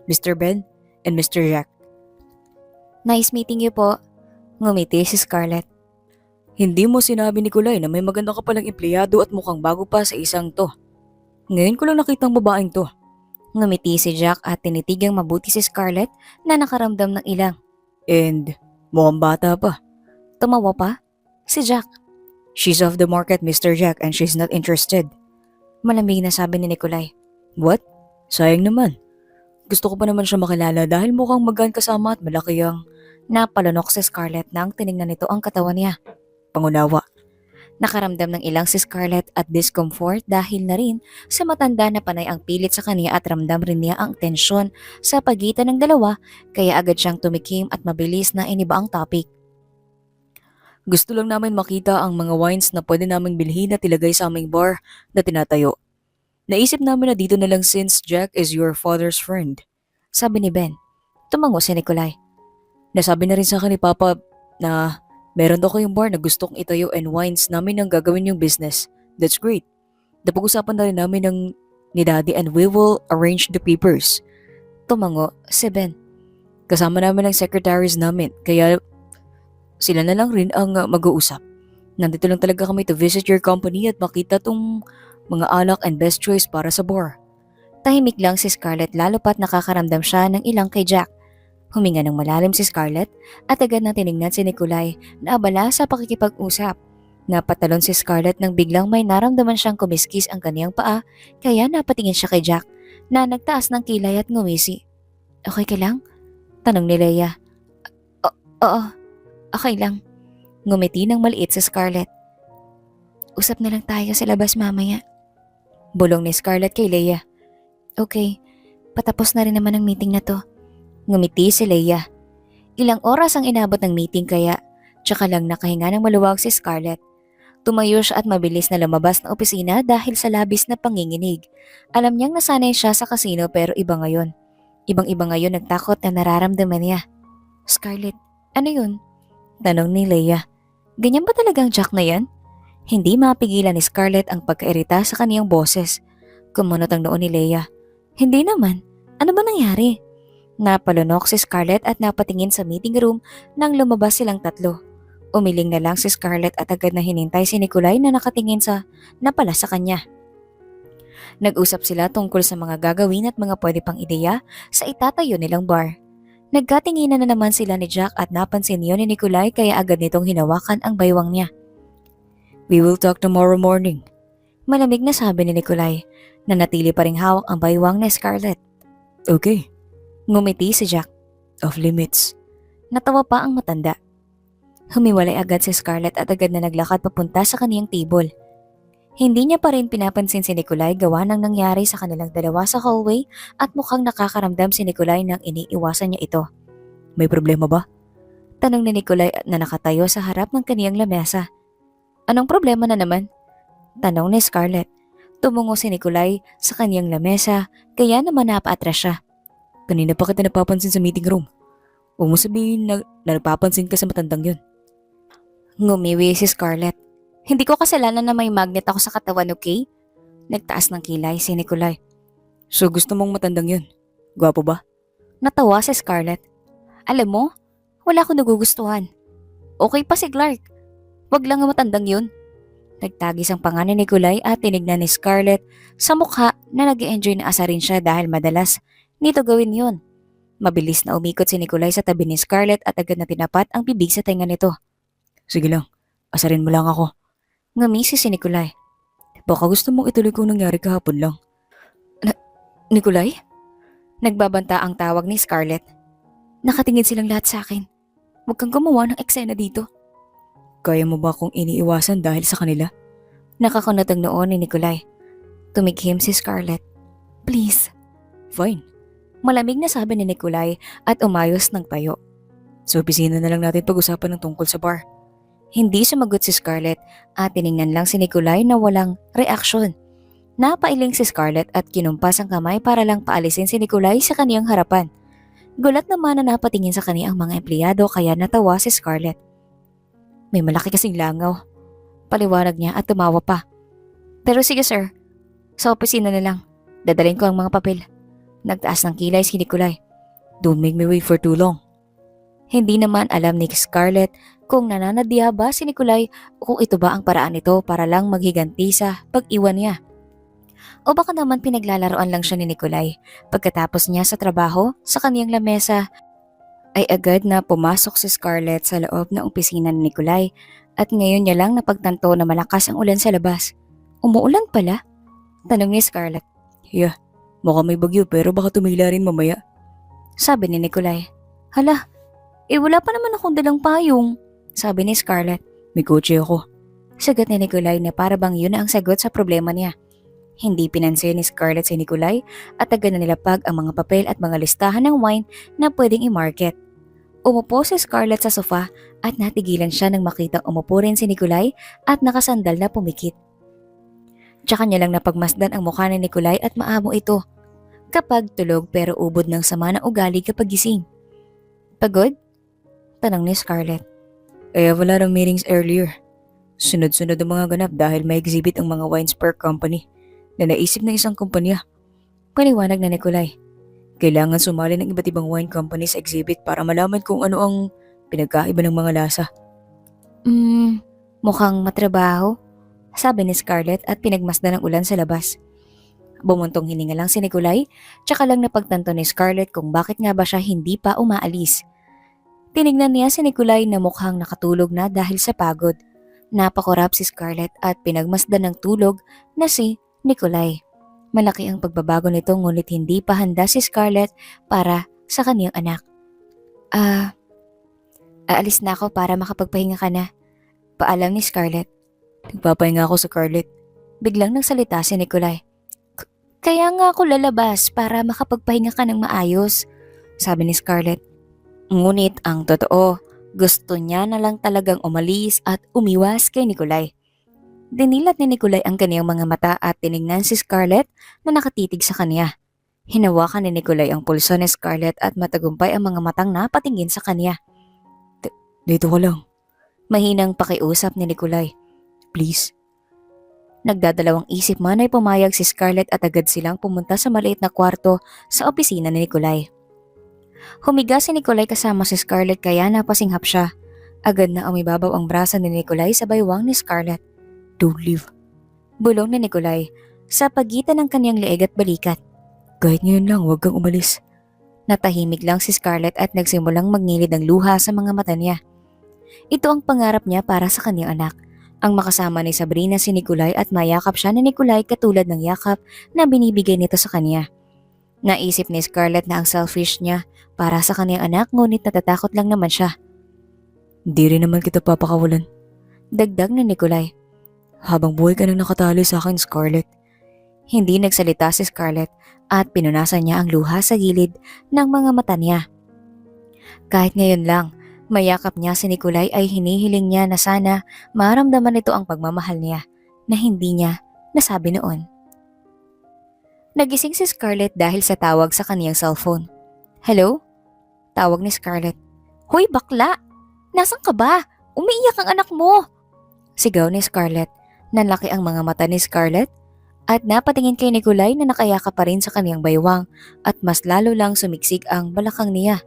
Mr. Ben and Mr. Jack. Nice meeting you po. Ngumiti si Scarlett. Hindi mo sinabi Nikolai na may maganda ka palang empleyado at mukhang bago pa sa isang to. Ngayon ko lang nakitang babaeng to. Ngumiti si Jack at tinitigang mabuti si Scarlett na nakaramdam ng ilang. And mukhang bata pa. Tumawa pa? Si Jack. She's off the market, Mr. Jack, and she's not interested. Malamig na sabi ni Nikolai. What? Sayang naman. Gusto ko pa naman siya makilala dahil mukhang magaan kasama at malaki ang Napalunok si Scarlett nang tiningnan nito ang katawan niya. pangunawa. Nakaramdam ng ilang si Scarlett at discomfort dahil na rin sa matanda na panay ang pilit sa kanya at ramdam rin niya ang tensyon sa pagitan ng dalawa kaya agad siyang tumikim at mabilis na iniba ang topic. Gusto lang namin makita ang mga wines na pwede naming bilhin at ilagay sa aming bar na tinatayo. Naisip namin na dito na lang since Jack is your father's friend. Sabi ni Ben. Tumango si Nikolai. Nasabi na rin sa akin ni Papa na meron daw kayong bar na gusto kong itayo and wines namin ang gagawin yung business. That's great. Napag-usapan na rin namin ni Daddy and we will arrange the papers. Tumango si Ben. Kasama namin ang secretaries namin kaya sila na lang rin ang mag-uusap. Nandito lang talaga kami to visit your company at makita tong mga alak and best choice para sa bar. Tahimik lang si Scarlett lalo pat nakakaramdam siya ng ilang kay Jack. Huminga ng malalim si Scarlett at agad na tinignan si Nikolai na abala sa pakikipag-usap. Napatalon si Scarlett nang biglang may naramdaman siyang kumiskis ang kaniyang paa kaya napatingin siya kay Jack na nagtaas ng kilay at ngumisi. Okay ka lang? Tanong ni Leia. Oo, okay lang. Ngumiti ng maliit si Scarlett. Usap na lang tayo sa labas mamaya. Bulong ni Scarlett kay Leia. Okay, patapos na rin naman ang meeting na to. Ngumiti si Leia. Ilang oras ang inabot ng meeting kaya tsaka lang nakahinga ng maluwag si Scarlett. Tumayo siya at mabilis na lumabas ng opisina dahil sa labis na panginginig. Alam niyang nasanay siya sa kasino pero iba ngayon. Ibang-iba ngayon nagtakot na nararamdaman niya. Scarlett, ano yun? Tanong ni Leia. Ganyan ba talagang Jack na yan? Hindi mapigilan ni Scarlett ang pagkairita sa kaniyang boses. Kumunot ang noon ni Leia. Hindi naman. Ano ba nangyari? Napalunok si Scarlett at napatingin sa meeting room nang lumabas silang tatlo. Umiling na lang si Scarlett at agad na hinintay si Nikolai na nakatingin napala sa kanya. Nag-usap sila tungkol sa mga gagawin at mga pwede pang ideya sa itatayo nilang bar. Nagkatinginan na naman sila ni Jack at napansin yun ni Nikolai kaya agad nitong hinawakan ang baywang niya. We will talk tomorrow morning. Malamig na sabi ni Nikolai na natili pa ring hawak ang baywang ni Scarlett. Okay. Ngumiti si Jack. Off limits. Natawa pa ang matanda. Humiwalay agad si Scarlett at agad na naglakad papunta sa kaniyang table. Hindi niya pa rin pinapansin si Nikolai gawa ng nangyari sa kanilang dalawa sa hallway at mukhang nakakaramdam si Nikolai nang iniiwasan niya ito. May problema ba? Tanong ni Nikolai na nakatayo sa harap ng kaniyang lamesa. Anong problema na naman? Tanong ni Scarlett. Tumungo si Nikolai sa kaniyang lamesa kaya naman napaatras siya. Kanina pa kita napapansin sa meeting room. Huwag mo sabihin na napapansin ka sa matandang yun. Ngumiwi si Scarlett. Hindi ko kasalanan na may magnet ako sa katawan, okay? Nagtaas ng kilay si Nikolai. So gusto mong matandang yun? Gwapo ba? Natawa si Scarlett. Alam mo, wala akong nagugustuhan. Okay pa si Clark. Wag lang ang matandang yun. Nagtagis ang panga ni Nikolai at tinignan ni Scarlett sa mukha na nag-enjoy na asarin siya dahil madalas nito gawin yun. Mabilis na umikot si Nikolai sa tabi ni Scarlett at agad na tinapat ang bibig sa tenga nito. Sige lang, asarin mo lang ako. Ngamisi si Nikolai. Baka gusto mong ituloy kung nangyari kahapon lang. Nikolai? Nagbabanta ang tawag ni Scarlett. Nakatingin silang lahat sa akin. Huwag kang gumawa ng eksena dito. Kaya mo ba kung iniiwasan dahil sa kanila? Nakakunot ang noon ni Nikolai. Tumighim si Scarlett. Please. Fine. Malamig na sabi ni Nikolai at umayos ng tayo. Sa opisina na lang natin pag-usapan ng tungkol sa bar. Hindi sumagot si Scarlett at tiningnan lang si Nikolai na walang reaksyon. Napailing si Scarlett at kinumpas ang kamay para lang paalisin si Nikolai sa kaniyang harapan. Gulat naman na napatingin sa kanya ang mga empleyado kaya natawa si Scarlett. May malaki kasing langaw. Paliwanag niya at tumawa pa. Pero sige sir, sa opisina na lang. Dadalhin ko ang mga papel. Nagtaas ng kilay si Nikolai. Don't make me wait for too long. Hindi naman alam ni Scarlett kung nananadya ba si Nikolai o kung ito ba ang paraan nito para lang maghiganti sa pag-iwan niya. O baka naman pinaglalaroan lang siya ni Nikolai. Pagkatapos niya sa trabaho, sa kaniyang lamesa, ay agad na pumasok si Scarlett sa loob ng opisina ni Nikolai at ngayon niya lang napagtanto na malakas ang ulan sa labas. Umuulan pala? Tanong ni Scarlett. Yeah, mukhang may bagyo pero baka tumila rin mamaya. Sabi ni Nikolai. Hala, wala pa naman akong dalang payong. Sabi ni Scarlett. May kotse ako. Sagot ni Nikolai na para bang yun na ang sagot sa problema niya. Hindi pinansin ni Scarlett si Nikolai at agad na nilapag ang mga papel at mga listahan ng wine na pwedeng i-market. Umupo si Scarlett sa sofa at natigilan siya nang makitang umupo rin si Nikolai at nakasandal na pumikit. Tsaka niya lang napagmasdan ang mukha ni Nikolai at maamo ito. Kapag tulog pero ubod ng sama ng ugali kapag gising. Pagod? Tanong ni Scarlett. I have a lot of meetings earlier. Sunod-sunod ang mga ganap dahil may exhibit ang mga wines per company na naisip ng isang kumpanya. Paliwanag na Nikolai. Kailangan sumali ng iba't ibang wine company sa exhibit para malaman kung ano ang pinagkaiba ng mga lasa. Mukhang matrabaho. Sabi ni Scarlett at pinagmasdan ng ulan sa labas. Bumuntong hininga lang si Nikolai, tsaka lang napagtanto ni Scarlett kung bakit nga ba siya hindi pa umaalis. Tinignan niya si Nikolai na mukhang nakatulog na dahil sa pagod. Napakurap si Scarlett at pinagmasdan ng tulog na si Nikolai. Malaki ang pagbabago nito ngunit hindi pa handa si Scarlett para sa kaniyang anak. Aalis na ako para makapagpahinga ka na. Paalam ni Scarlett. Nagpapahinga ako sa Scarlett. Biglang nagsalita si Nikolai. Kaya nga ako lalabas para makapagpahinga ka ng maayos, sabi ni Scarlett. Ngunit ang totoo, gusto niya na lang talagang umalis at umiwas kay Nikolai. Dinilat ni Nikolai ang kaniyang mga mata at tinignan si Scarlett na nakatitig sa kaniya. Hinawakan ni Nikolai ang pulso ni Scarlett at matagumpay ang mga matang napatingin sa kaniya. Dito ka lang. Mahinang pakiusap ni Nikolai. Please. Nagdadalawang isip man ay pumayag si Scarlett at agad silang pumunta sa maliit na kwarto sa opisina ni Nikolai. Humiga si Nikolai kasama si Scarlett kaya napasinghap siya. Agad na umibabaw ang braso ni Nikolai sa baywang ni Scarlett. Don't leave. Bulong ni Nikolai sa pagitan ng kaniyang leeg at balikat. Kahit ngayon lang, huwag kang umalis. Natahimik lang si Scarlett at nagsimulang magngilid ng luha sa mga mata niya. Ito ang pangarap niya para sa kaniyang anak. Ang makasama ni Sabrina si Nikolai at mayakap siya ni Nikolai katulad ng yakap na binibigay nito sa kaniya. Naisip ni Scarlett na ang selfish niya para sa kaniyang anak ngunit natatakot lang naman siya. Hindi rin naman kita papakawalan. Dagdag ni Nikolai. Habang buhay ka nang nakatali sa akin, Scarlett. Hindi nagsalita si Scarlett at pinunasan niya ang luha sa gilid ng mga mata niya. Kahit ngayon lang, mayakap niya si Nikolai ay hinihiling niya na sana maramdaman nito ang pagmamahal niya na hindi niya nasabi noon. Nagising si Scarlett dahil sa tawag sa kaniyang cellphone. Hello? Tawag ni Scarlett. Hoy bakla! Nasaan ka ba? Umiiyak ang anak mo! Sigaw ni Scarlett. Nanlaki ang mga mata ni Scarlett at napatingin kay Nikolai na nakayakap pa rin sa kaniyang baywang at mas lalo lang sumiksik ang balakang niya.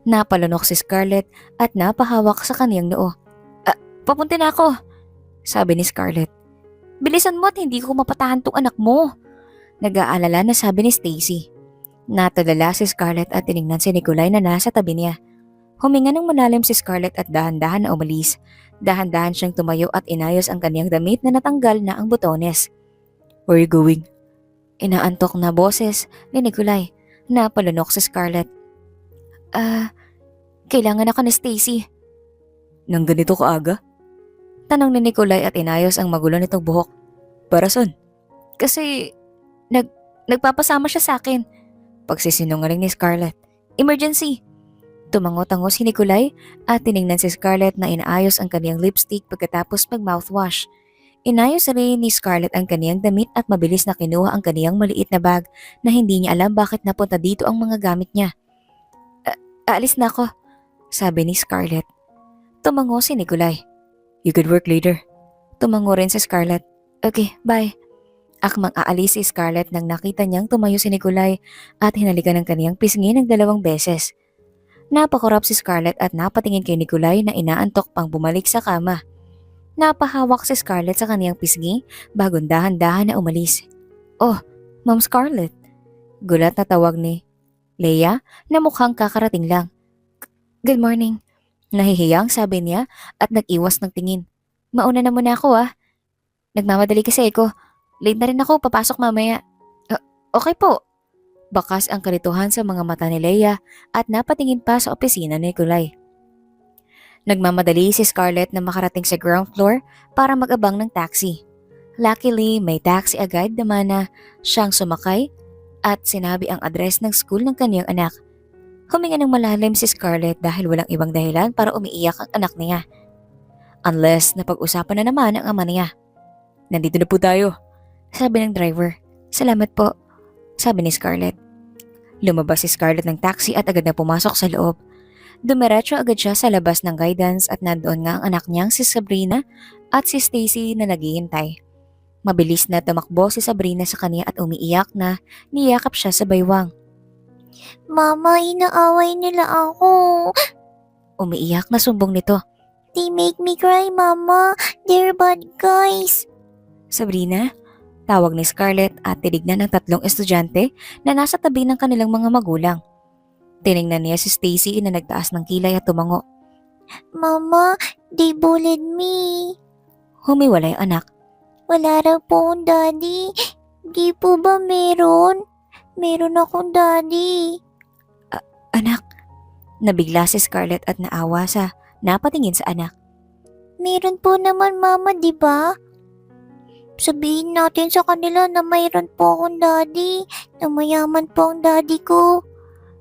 Napalunok si Scarlett at napahawak sa kaniyang noo. Papunta na ako, sabi ni Scarlett. Bilisan mo at hindi ko mapatahan tong anak mo. Nag-aalala na sabi ni Stacy. Natulala si Scarlett at tinignan si Nikolai na nasa tabi niya. Huminga ng malalim si Scarlett at dahan-dahan na umalis. Dahan-dahan siyang tumayo at inayos ang kaniyang damit na natanggal na ang butones. Where are you going? Inaantok na boses ni Nikolai. Napalunok si Scarlett. Kailangan ako ni Stacy. Nang ganito kaaga? Tanong ni Nikolai at inayos ang magulo nitong buhok. Para saan? Kasi nagpapasama siya sa akin. Pagsisinungaling ni Scarlett. Emergency. Tumango-tango si Nikolay at tiningnan si Scarlett na inaayos ang kaniyang lipstick pagkatapos mag-mouthwash. Inayos rin ni Scarlett ang kaniyang damit at mabilis na kinuha ang kaniyang maliit na bag na hindi niya alam bakit napunta dito ang mga gamit niya. Aalis na ako, sabi ni Scarlett. Tumango si Nikolay. You could work later. Tumango rin si Scarlett. Okay, bye. Akmang aalis si Scarlett nang nakita niyang tumayo si Nikolay at hinalikan ng kaniyang pisngi ng 2 beses. Napakurap si Scarlett at napatingin kay Nikolay na inaantok pang bumalik sa kama. Napahawak si Scarlett sa kaniyang pisngi bago dahan-dahan na umalis. Oh, Ma'am Scarlett. Gulat na tawag ni Leia na mukhang kakarating lang. Good morning. Nahihiyang sabi niya at nag-iwas ng tingin. Mauna na muna ako Nagmamadali kasi ako. Late na rin ako, papasok mamaya. Okay po. Bakas ang kalituhan sa mga mata ni Leia at napatingin pa sa opisina ni Nikolay. Nagmamadali si Scarlett na makarating sa ground floor para mag-abang ng taxi. Luckily, may taxi agad naman na siyang sumakay at sinabi ang address ng school ng kaniyang anak. Huminga ng malalim si Scarlett dahil walang ibang dahilan para umiiyak ang anak niya. Unless napag-usapan na naman ang ama niya. Nandito na po tayo. Sabi ng driver. Salamat po, sabi ni Scarlett. Lumabas si Scarlett ng taxi at agad na pumasok sa loob. Dumiretso agad siya sa labas ng guidance at nandoon nga ang anak niyang si Sabrina at si Stacy na naghihintay. Mabilis na tumakbo si Sabrina sa kanya at umiiyak na niyakap siya sa baywang. Mama, inaaway nila ako. Umiiyak na sumbong nito. They make me cry, Mama. They're bad guys. Sabrina? Tawag ni Scarlett at tinignan ng 3 estudyante na nasa tabi ng kanilang mga magulang. Tiningnan niya si Stacy na nagtaas ng kilay at tumango. Mama, they bullied me. Humiwalay ang anak. Wala raw po akong daddy. Di po ba meron? Meron akong daddy. Anak. Nabigla si Scarlett at naawa sa napatingin sa anak. Meron po naman, Mama, di ba? Sabihin natin sa kanila na mayroon po akong daddy, na mayaman po ang daddy ko.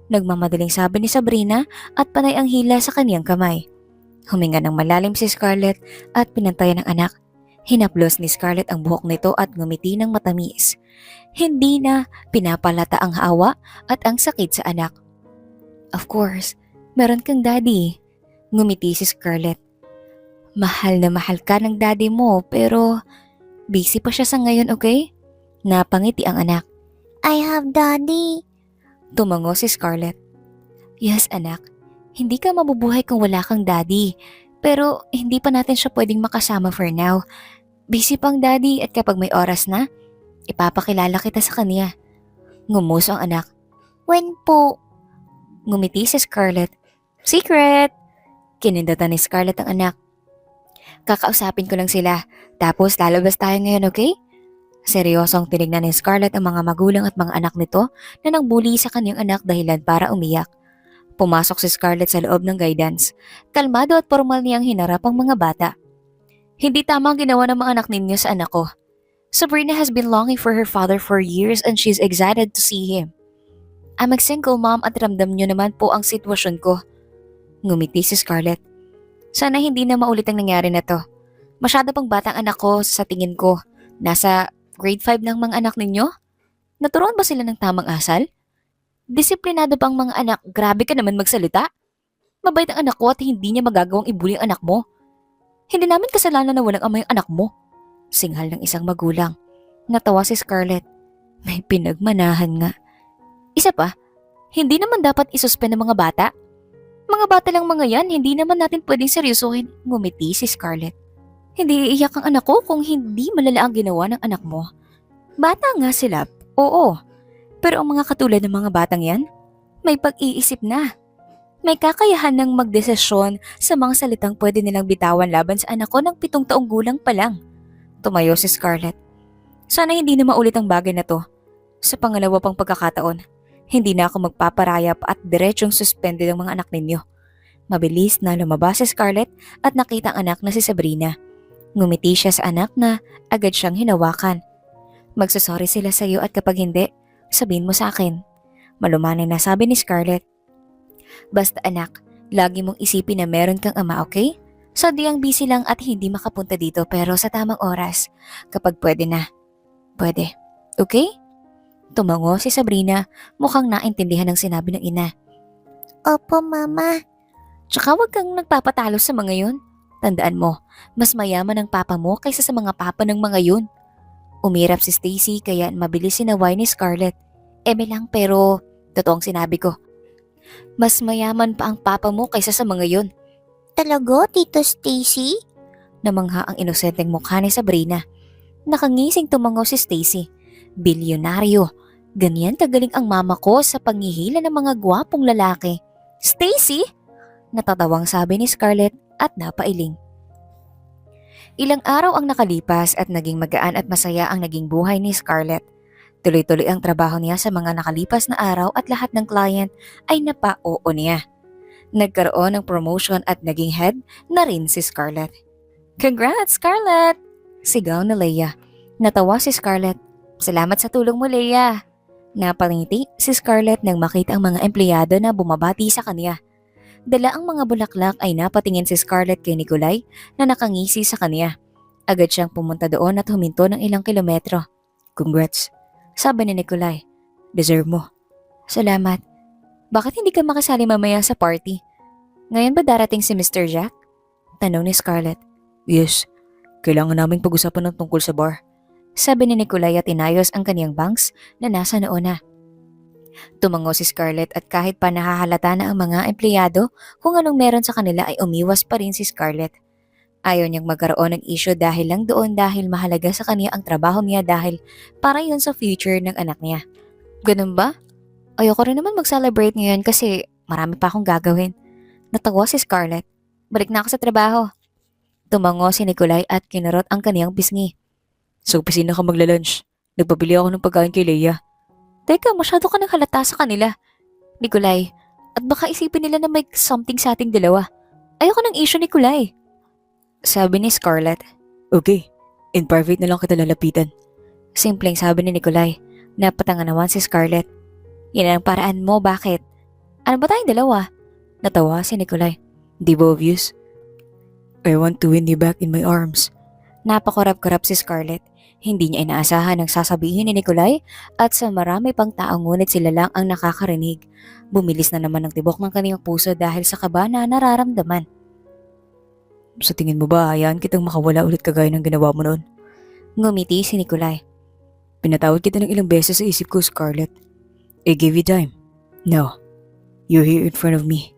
Nagmamadaling sabi ni Sabrina at panay ang hila sa kaniyang kamay. Huminga ng malalim si Scarlett at pinantayan ng anak. Hinaplos ni Scarlett ang buhok nito at ngumiti ng matamis. Hindi na pinapalata ang hawa at ang sakit sa anak. Of course, meron kang daddy. Ngumiti si Scarlett. Mahal na mahal ka ng daddy mo pero busy pa siya sa ngayon, okay? Napangiti ang anak. I have daddy. Tumango si Scarlett. Yes, anak. Hindi ka mabubuhay kung wala kang daddy. Pero hindi pa natin siya pwedeng makasama for now. Busy pang daddy at kapag may oras na, ipapakilala kita sa kanya. Ngumuso ang anak. When po? Ngumiti si Scarlett. Secret! Kinindatan ni Scarlett ang anak. Kakausapin ko lang sila, tapos lalabas tayo ngayon, okay? Seryosong tinignan ni Scarlett ang mga magulang at mga anak nito na nangbuli sa kanyang anak dahilan para umiyak. Pumasok si Scarlett sa loob ng guidance. Kalmado at formal niyang hinarap ang mga bata. Hindi tama ang ginawa ng mga anak ninyo sa anak ko. Sabrina has been longing for her father for years and she's excited to see him. I'm a single mom at ramdam niyo naman po ang sitwasyon ko. Ngumiti si Scarlett. Sana hindi na maulit ang nangyari na to. Masyado pang batang anak ko sa tingin ko. Nasa grade 5 ng mga anak ninyo? Naturuan ba sila ng tamang asal? Disiplinado pang mga anak, grabe ka naman magsalita. Mabait ang anak ko at hindi niya magagawang ibuli ang anak mo. Hindi namin kasalanan na walang ama yung anak mo. Singhal ng isang magulang. Natawa si Scarlett. May pinagmanahan nga. Isa pa, hindi naman dapat isuspend ng mga bata. Mga bata lang mga yan, hindi naman natin pwedeng seryosohin. Ngumiti si Scarlett. Hindi iiyak ang anak ko kung hindi malala ang ginawa ng anak mo. Bata nga sila, oo. Pero ang mga katulad ng mga batang yan, may pag-iisip na. May kakayahan ng magdesisyon sa mga salitang pwede nilang bitawan laban sa anak ko ng 7 taong gulang pa lang. Tumayo si Scarlett. Sana hindi na maulit ang bagay na to. Sa pangalawa pang pagkakataon, hindi na ako magpaparaya pa at diretsong suspended ang mga anak ninyo. Mabilis na lumabas si Scarlett at nakita ang anak na si Sabrina. Ngumiti siya sa anak na agad siyang hinawakan. Magsasorry sila sa iyo at kapag hindi, sabihin mo sa akin. Malumanay na sabi ni Scarlett. Basta anak, lagi mong isipin na meron kang ama, okay? Sadyang busy lang at hindi makapunta dito pero sa tamang oras. Kapag pwede na. Pwede. Okay? Tumango si Sabrina, mukhang naintindihan ng sinabi ng ina. Opo, Mama. Tsaka wag kang nagpapatalo sa mga yun. Tandaan mo, mas mayaman ang papa mo kaysa sa mga papa ng mga yun. Umirap si Stacy kaya mabilis sinaway ni Scarlett. Eme lang pero totoong sinabi ko. Mas mayaman pa ang papa mo kaysa sa mga yun. Talaga, Tito Stacy? Namangha ang inosenteng mukha ni Sabrina. Nakangising tumango si Stacy. Bilyonaryo. Ganyan kagaling ang mama ko sa panghihila ng mga gwapong lalaki. Stacy? Natatawang sabi ni Scarlett at napailing. Ilang araw ang nakalipas at naging magaan at masaya ang naging buhay ni Scarlett. Tuloy-tuloy ang trabaho niya sa mga nakalipas na araw at lahat ng client ay napa-oo niya. Nagkaroon ng promotion at naging head na rin si Scarlett. Congrats, Scarlett! Sigaw na Leia. Natawa si Scarlett. Salamat sa tulong mo, Leia. Napangiti si Scarlett nang makita ang mga empleyado na bumabati sa kanya. Dala ang mga bulaklak ay napatingin si Scarlett kay Nikolai na nakangisi sa kanya. Agad siyang pumunta doon at huminto ng ilang kilometro. Congrats, sabi ni Nikolai. Deserve mo. Salamat. Bakit hindi ka makasali mamaya sa party? Ngayon ba darating si Mr. Jack? Tanong ni Scarlett. Yes, kailangan naming pag-usapan ng tungkol sa bar. Sabi ni Nikolai at inayos ang kaniyang bangs na nasa noo na. Tumango si Scarlett at kahit pa nahahalata na ang mga empleyado kung anong meron sa kanila ay umiwas pa rin si Scarlett. Ayaw niyang magkaroon ng issue dahil lang doon dahil mahalaga sa kanya ang trabaho niya dahil para yun sa future ng anak niya. Ganun ba? Ayoko rin naman mag-celebrate ngayon kasi marami pa akong gagawin. Natawa si Scarlett. Balik na ako sa trabaho. Tumango si Nikolai at kinurot ang kaniyang pisngi. Sa opisina ka magla-lunch. Nagpabili ako ng pagkain kay Leia. Teka, masyado ka nang halata sa kanila. Nikolai, at baka isipin nila na may something sa ating dalawa. Ayoko ng issue, Nikolai. Sabi ni Scarlett. Okay, in private na lang kita lalapitan. Simpleng sabi ni Nikolai. Napatanga naman si Scarlett. Yan ang paraan mo, bakit? Ano ba tayong dalawa? Natawa si Nikolai. Di ba obvious? I want to win you back in my arms. Napakurap-kurap si Scarlett. Hindi niya inaasahan ang sasabihin ni Nikolai at sa marami pang tao ngunit sila lang ang nakakarinig. Bumilis na naman ang tibok ng kaniyang puso dahil sa kaba na nararamdaman. Sa tingin mo ba hayaan kitang makawala ulit kagaya ng ginawa mo noon? Ngumiti si Nikolai. Pinatawad kita ng ilang beses sa isip ko, Scarlett. I gave you time. No, you're here in front of me.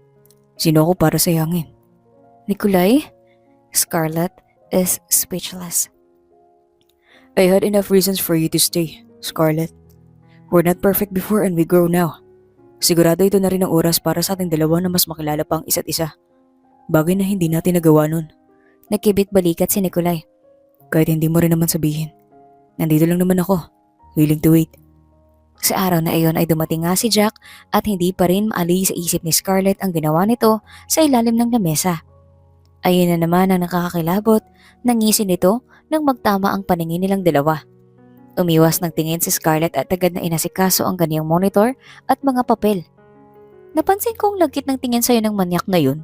Sino ako para sayangin? Nikolai? Scarlett is speechless. I had enough reasons for you to stay, Scarlett. We're not perfect before and we grow now. Sigurado ito na rin ang oras para sa ating dalawa na mas makilala pa ang isa't isa. Bagay na hindi natin nagawa nun. Nakibit balikat si Nikolai. Kahit hindi mo rin naman sabihin. Nandito lang naman ako, willing to wait. Sa araw na iyon ay dumating nga si Jack at hindi pa rin maali sa isip ni Scarlett ang ginawa nito sa ilalim ng lamesa. Ayun na naman ang nakakakilabot, nangisin nito nang magtama ang paningin nilang dalawa. Umiwas ng tingin si Scarlett at agad na inasikaso ang kaniyang monitor at mga papel. Napansin kong lagkit ng tingin sa'yo ng manyak na yun.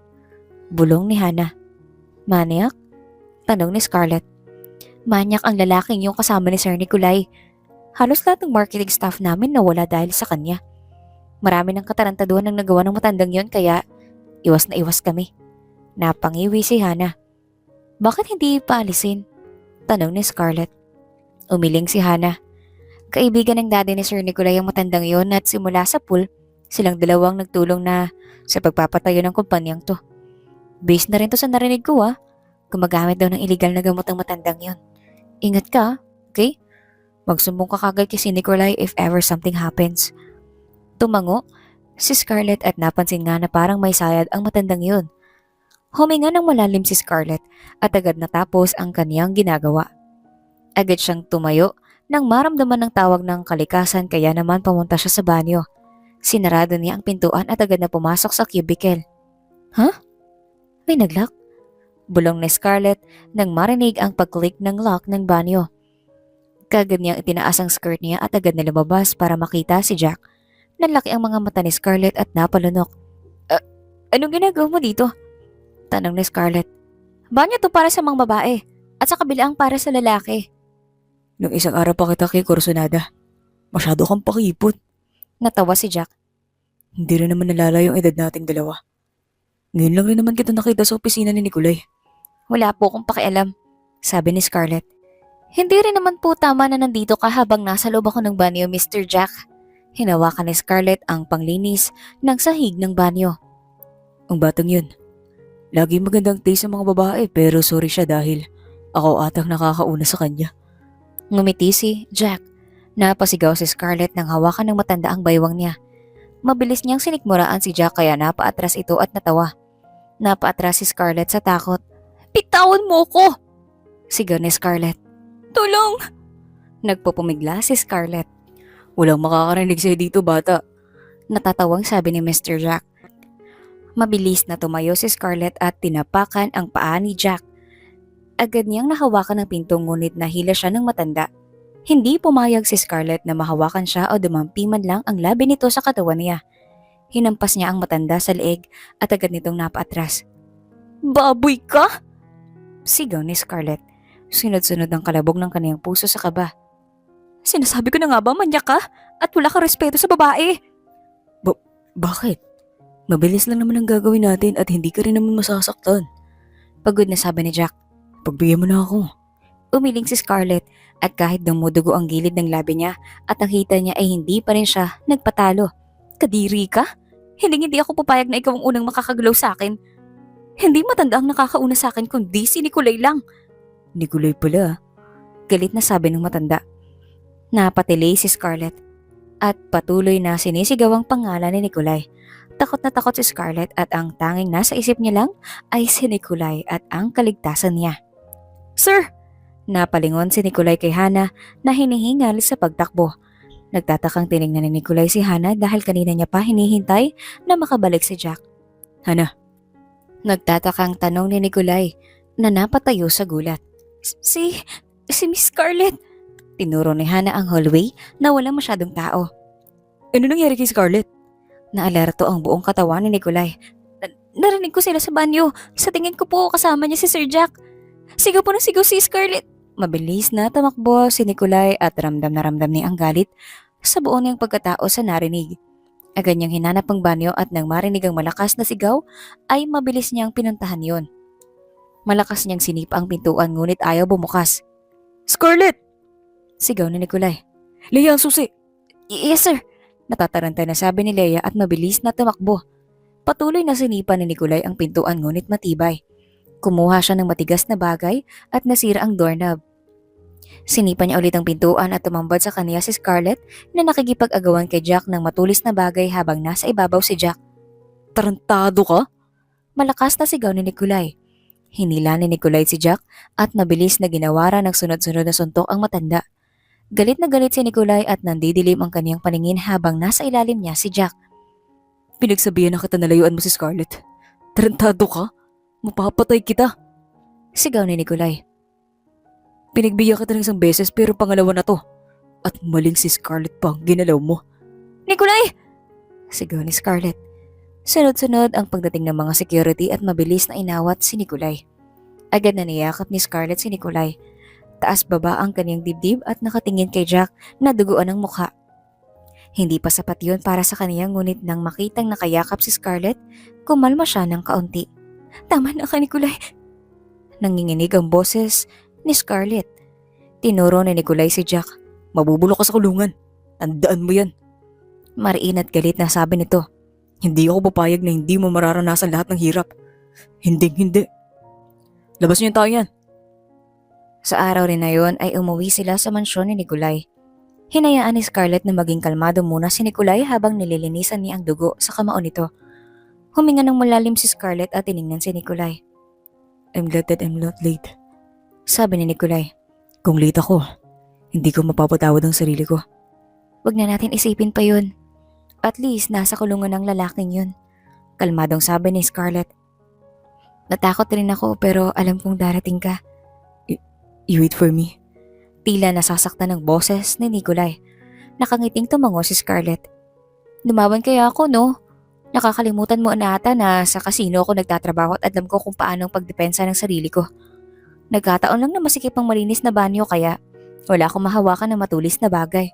Bulong ni Hannah. Manyak? Tanong ni Scarlett. Manyak ang lalaking yung kasama ni Sir Nikolai. Halos lahat ng marketing staff namin nawala dahil sa kanya. Marami ng katarantaduhan ang nagawa ng matandang yon kaya iwas na iwas kami. Napangiwi si Hannah. Bakit hindi paalisin? Tanong ni Scarlett. Umiling si Hannah. Kaibigan ng daddy ni Sir Nikolai ang matandang yon at simula sa pool, silang dalawang nagtulong na sa pagpapatayo ng kumpanyang to. Based na rin to sa narinig ko gumagamit daw ng illegal na gamot ang matandang yon. Ingat ka, okay? Magsumbong ka kagad kay si Nikolai if ever something happens. Tumango si Scarlett at napansin nga na parang may sayad ang matandang yon. Huminga ng malalim si Scarlett at agad natapos ang kaniyang ginagawa. Agad siyang tumayo nang maramdaman ng tawag ng kalikasan kaya naman pumunta siya sa banyo. Sinarado niya ang pintuan at agad na pumasok sa cubicle. Huh? May naglock? Bulong ni Scarlett nang marinig ang pag-click ng lock ng banyo. Kagad niyang itinaas ang skirt niya at agad na lumabas para makita si Jack. Nalaki ang mga mata ni Scarlett at napalunok. Anong ginagawa mo dito? Tanong ni Scarlett. Banyo to para sa mga babae at sa kabilang para sa lalaki. Nung isang araw pa kita kay Corsonada, masyado kang pakipot. Natawa si Jack. Hindi rin naman nalala yung edad nating dalawa. Ngayon lang rin naman kita nakita sa opisina ni Nikolay. Wala po akong pakialam, sabi ni Scarlett. Hindi rin naman po tama na nandito ka habang nasa loob ako ng banyo, Mr. Jack. Hinawakan ni Scarlett ang panglinis ng sahig ng banyo. Ang batang yun. Lagi magandang taste sa mga babae pero sorry siya dahil ako atang nakakauna sa kanya. Ngumiti si Jack. Napasigaw si Scarlett nang hawakan ng matanda ang baywang niya. Mabilis niyang sinikmuraan si Jack kaya napaatras ito at natawa. Napaatras si Scarlett sa takot. Bitawan mo ko! Sigaw ni Scarlett. Tulong! Nagpupumigla si Scarlett. Walang makakarinig sa'yo dito, bata. Natatawang sabi ni Mr. Jack. Mabilis na tumayo si Scarlett at tinapakan ang paa ni Jack. Agad niyang nahawakan ng pinto ngunit nahila siya ng matanda. Hindi pumayag si Scarlett na mahawakan siya o dumampi man lang ang labi nito sa katawan niya. Hinampas niya ang matanda sa leeg at agad nitong napaatras. Baboy ka! Sigaw ni Scarlett. Sunod-sunod ang kalabog ng kaniyang puso sa kaba. Sinasabi ko na nga ba manyak ka at wala ka respeto sa babae? Bakit? Mabilis lang naman ang gagawin natin at hindi ka rin naman masasaktan. Pagod na sabi ni Jack. Pagbigyan mo na ako. Umiling si Scarlett at kahit dumudugo ang gilid ng labi niya at ang hita niya ay hindi pa rin siya nagpatalo. Kadiri ka? Hindi ako papayag na ikaw ang unang makakagalaw sa akin. Hindi matanda ang nakakauna sa akin kundi si Nikolay lang. Nikolay pala. Galit na sabi ng matanda. Napatilay si Scarlett at patuloy na sinisigaw ang pangalan ni Nikolay. Takot na takot si Scarlett at ang tanging nasa isip niya lang ay si Nikolay at ang kaligtasan niya. Sir! Napalingon si Nikolay kay Hana na hinihingal sa pagtakbo. Nagtatakang tinignan ni Nikolay si Hana dahil kanina niya pa hinihintay na makabalik si Jack. Hana. Nagtatakang tanong ni Nikolay na napatayo sa gulat. Si Miss Scarlett. Tinuro ni Hana ang hallway na walang masyadong tao. Ano nangyari kay Scarlett? Naalerto ang buong katawan ni Nikolay. Narinig ko sila sa banyo. Sa tingin ko po kasama niya si Sir Jack. Sigaw po na sigaw si Scarlett. Mabilis na tamakbo si Nikolay at ramdam na ramdam niya ang galit sa buong niyang pagkatao sa narinig. Agad niyang hinanap ang banyo at nang marinig ang malakas na sigaw ay mabilis niyang pinuntahan yon. Malakas niyang sinipa ang pintuan ngunit ayaw bumukas. Scarlett! Sigaw ni Nikolay. Leia, ang susi! Yes sir! Natataranta na sabi ni Leia at mabilis na tumakbo. Patuloy na sinipa ni Nikolay ang pintuan ngunit matibay. Kumuha siya ng matigas na bagay at nasira ang doorknob. Sinipa niya ulit ang pintuan at tumambad sa kaniya si Scarlett na nakikipag-agawan kay Jack ng matulis na bagay habang nasa ibabaw si Jack. Tarantado ka? Malakas na sigaw ni Nikolay. Hinila ni Nikolay si Jack at mabilis na ginawara ng sunod-sunod na suntok ang matanda. Galit na galit si Nikolay at nandidilim ang kaniyang paningin habang nasa ilalim niya si Jack. Pinagsabihan na kita na layuan mo si Scarlett. Tarantado ka? Mapapatay kita. Sigaw ni Nikolay. Pinagbigyan kita ng isang beses pero pangalawa na to. At maling si Scarlett pa ang ginalaw mo. Nikolay! Sigaw ni Scarlett. Sunod-sunod ang pagdating ng mga security at mabilis na inawat si Nikolay. Agad na niyakap ni Scarlett si Nikolay. Taas-baba ang kaniyang dibdib at nakatingin kay Jack na duguan ang mukha. Hindi pa sapat yun para sa kaniya ngunit nang makitang nakayakap si Scarlett, kumalma siya ng kaunti. Tama na ka, Nikolay. Nanginginig ang boses ni Scarlett. Tinuro ni Nikolay si Jack. Mabubulok ka sa kulungan. Tandaan mo yan. Mariin at galit na sabi nito. Hindi ako papayag na hindi mo mararanasan lahat ng hirap. Hindi. Labas niyo yung tao yan. Sa araw rin na yon ay umuwi sila sa mansyon ni Nikolay. Hinayaan ni Scarlett na maging kalmado muna si Nikolay habang nililinisan niya ang dugo sa kamao nito. Huminga ng malalim si Scarlett at tiningnan si Nikolay. I'm glad that I'm not late. Sabi ni Nikolay. Kung late ako, hindi ko mapapatawad ang sarili ko. Wag na natin isipin pa yun. At least nasa kulungan ng lalaking yun. Kalmadong sabi ni Scarlett. Natakot rin ako pero alam kong darating ka. You wait for me. Tila nasasaktan ng boses ni Nikolay. Nakangiting tumango si Scarlett. Lumaban kaya ako, no? Nakakalimutan mo na ata na sa kasino ako nagtatrabaho at alam ko kung paano ang pagdepensa ng sarili ko. Nagkataon lang na masikip ang malinis na banyo kaya wala akong mahawakan na matulis na bagay.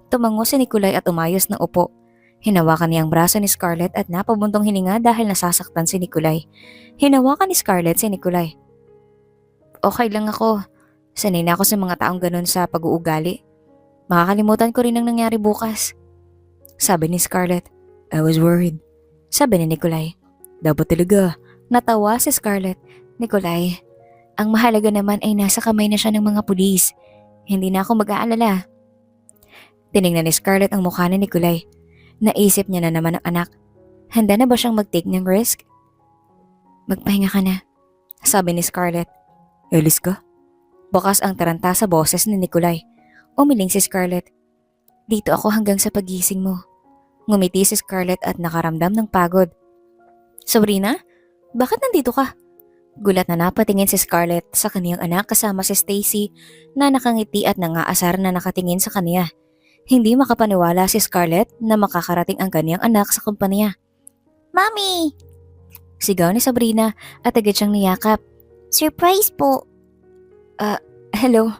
Tumango si Nikolay at umayos ng upo. Hinawakan niya ang braso ni Scarlett at napabuntong hininga dahil nasasaktan si Nikolay. Hinawakan ni Scarlett si Nikolay. Okay lang ako. Sanay na ako sa mga taong ganun sa pag-uugali. Makakalimutan ko rin ang nangyari bukas. Sabi ni Scarlett. I was worried. Sabi ni Nikolay. Dapat talaga. Natawa si Scarlett. Nikolay, ang mahalaga naman ay nasa kamay na siya ng mga pulis. Hindi na ako mag-aalala. Tinignan ni Scarlett ang mukha ni Nikolay. Naisip niya na naman ang anak. Handa na ba siyang mag-take ng risk? Magpahinga ka na, sabi ni Scarlett. Alis ka? Bukas ang taranta sa boses ni Nikolay. Umiling si Scarlett. Dito ako hanggang sa pagising mo. Ngumiti si Scarlett at nakaramdam ng pagod. Sabrina, bakit nandito ka? Gulat na napatingin si Scarlett sa kaniyang anak kasama si Stacy na nakangiti at nangaasar na nakatingin sa kaniya. Hindi makapaniwala si Scarlett na makakarating ang kaniyang anak sa kumpanya. Mami! Sigaw ni Sabrina at agad siyang niyakap. Surprise po! Hello,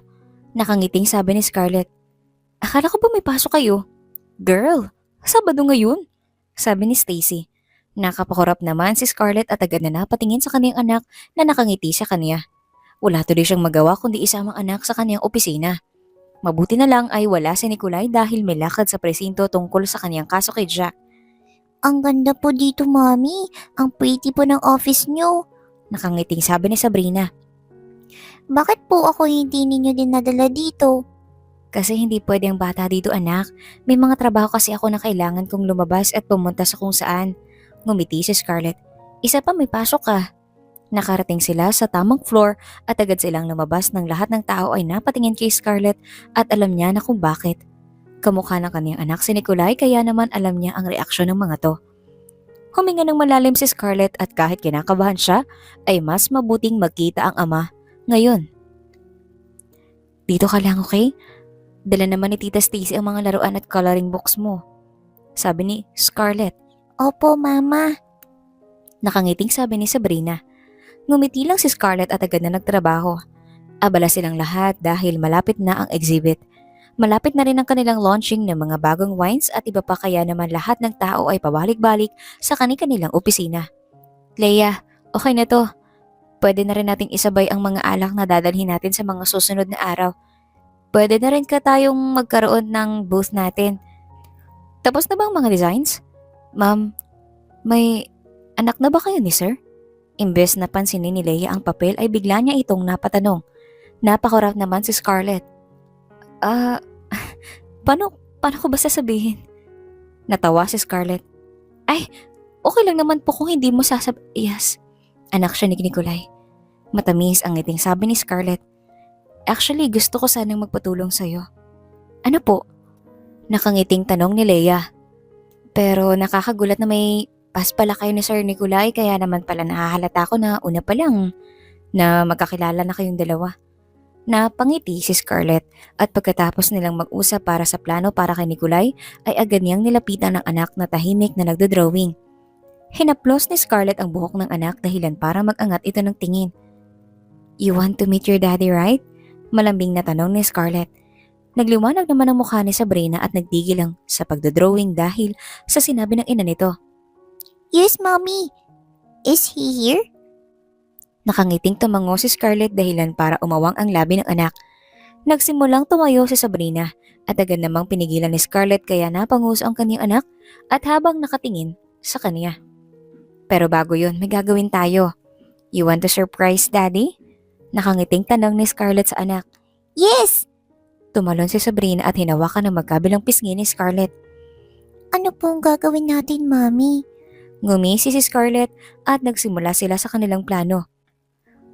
nakangiting sabi ni Scarlett. Akala ko ba may pasok kayo? Girl, Sabado ngayon, sabi ni Stacy. Nakapakurap naman si Scarlett at agad na napatingin sa kaniyang anak na nakangiti sa kaniya. Wala tuloy siyang magawa kundi isamang anak sa kaniyang opisina. Mabuti na lang ay wala si Nikolay dahil may lakad sa presinto tungkol sa kaniyang kaso kay Jack. Ang ganda po dito, Mami. Ang pretty po ng office niyo. Nakangiting sabi ni Sabrina. Bakit po ako hindi ninyo dinadala dito? Kasi hindi pwede ang bata dito anak. May mga trabaho kasi ako na kailangan kong lumabas at pumunta sa kung saan. Ngumiti si Scarlett. Isa pa may pasok ka. Nakarating sila sa tamang floor at agad silang lumabas ng lahat ng tao ay napatingin kay Scarlett at alam niya na kung bakit. Kamukha ng kaniyang anak si Nikolay kaya naman alam niya ang reaksyon ng mga to. Huminga ng malalim si Scarlett at kahit kinakabahan siya ay mas mabuting magkita ang ama ngayon. Dito ka lang, okay? Dala naman ni Tita Stacy ang mga laruan at coloring books mo. Sabi ni Scarlett. Opo, Mama. Nakangiting sabi ni Sabrina. Ngumiti lang si Scarlett at agad na nagtrabaho. Abala silang lahat dahil malapit na ang exhibit. Malapit na rin ang kanilang launching ng mga bagong wines at iba pa kaya naman lahat ng tao ay pabalik-balik sa kanilang opisina. Leia, okay na to. Pwede na rin nating isabay ang mga alak na dadalhin natin sa mga susunod na araw. Pwede na rin ka tayong magkaroon ng booth natin. Tapos na ba ang mga designs? Ma'am, may anak na ba kayo ni sir? Imbes na pansinin ni Leia ang papel ay bigla niya itong napatanong. Napakurap naman si Scarlett. Paano ko ba sasabihin? Natawa si Scarlett. Ay, okay lang naman po kung hindi mo Yes. Anak siya ni Nikolay. Matamis ang ngiting sabi ni Scarlett. Actually, gusto ko sanang magpatulong sa'yo. Ano po? Nakangiting tanong ni Leia. Pero nakakagulat na may pas pala kayo ni Sir Nikolay kaya naman pala nahahalata ko na una pa lang na magkakilala na kayong dalawa. Napangiti si Scarlett at pagkatapos nilang mag-usap para sa plano para kay Nikolay ay agad niyang nilapitan ng anak na tahimik na nagdodrawing. Hinaplos ni Scarlett ang buhok ng anak dahilan para mag-angat ito ng tingin. You want to meet your daddy, right? Malambing na tanong ni Scarlett. Nagliwanag naman ang mukha ni Sabrina at nagtigil lang sa pagdodrawing dahil sa sinabi ng ina nito. Yes, Mommy. Is he here? Nakangiting tumango si Scarlett dahilan para umawang ang labi ng anak. Nagsimulang tumayo si Sabrina at agad namang pinigilan ni Scarlett kaya napanguso ang kanyang anak at habang nakatingin sa kanya. Pero bago yun, may gagawin tayo. You want to surprise daddy? Nakangiting tanong ni Scarlett sa anak. Yes! Tumalon si Sabrina at hinawakan ng magkabilang pisngi ni Scarlett. Ano pong gagawin natin, Mami? Ngumisi si Scarlett at nagsimula sila sa kanilang plano.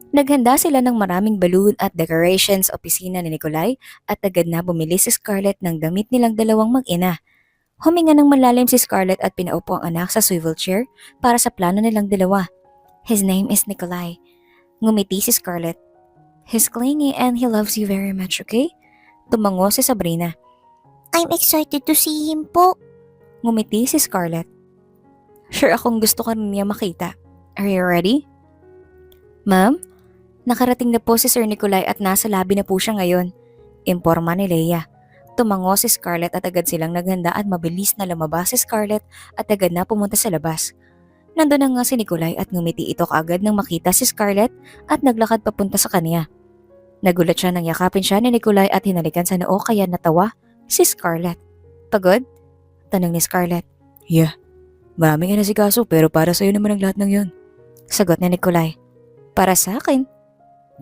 Naghanda sila ng maraming balloon at decorations sa opisina ni Nikolay at agad na bumili si Scarlett ng damit nilang dalawang mag-ina. Huminga ng malalim si Scarlett at pinaupo ang anak sa swivel chair para sa plano nilang dalawa. His name is Nikolay. Ngumiti si Scarlett. He's clingy and he loves you very much, okay? Tumango si Sabrina. I'm excited to see him po. Ngumiti si Scarlett. Sure akong gusto ka rin niya makita. Are you ready? Ma'am, nakarating na po si Sir Nikolai at nasa labi na po siya ngayon. Imporma ni Leia. Tumango si Scarlett at agad silang naghanda at mabilis na lumabas si Scarlett at agad na pumunta sa labas. Nandun na nga si Nikolai at ngumiti ito kaagad nang makita si Scarlett at naglakad papunta sa kanya. Nagulat siya nang yakapin siya ni Nikolai at hinalikan sa noo kaya natawa si Scarlett. Pagod? Tanong ni Scarlett. Yeah, maraming inasikaso pero para sa'yo naman ang lahat ng yun. Sagot ni Nikolai. Para sa akin?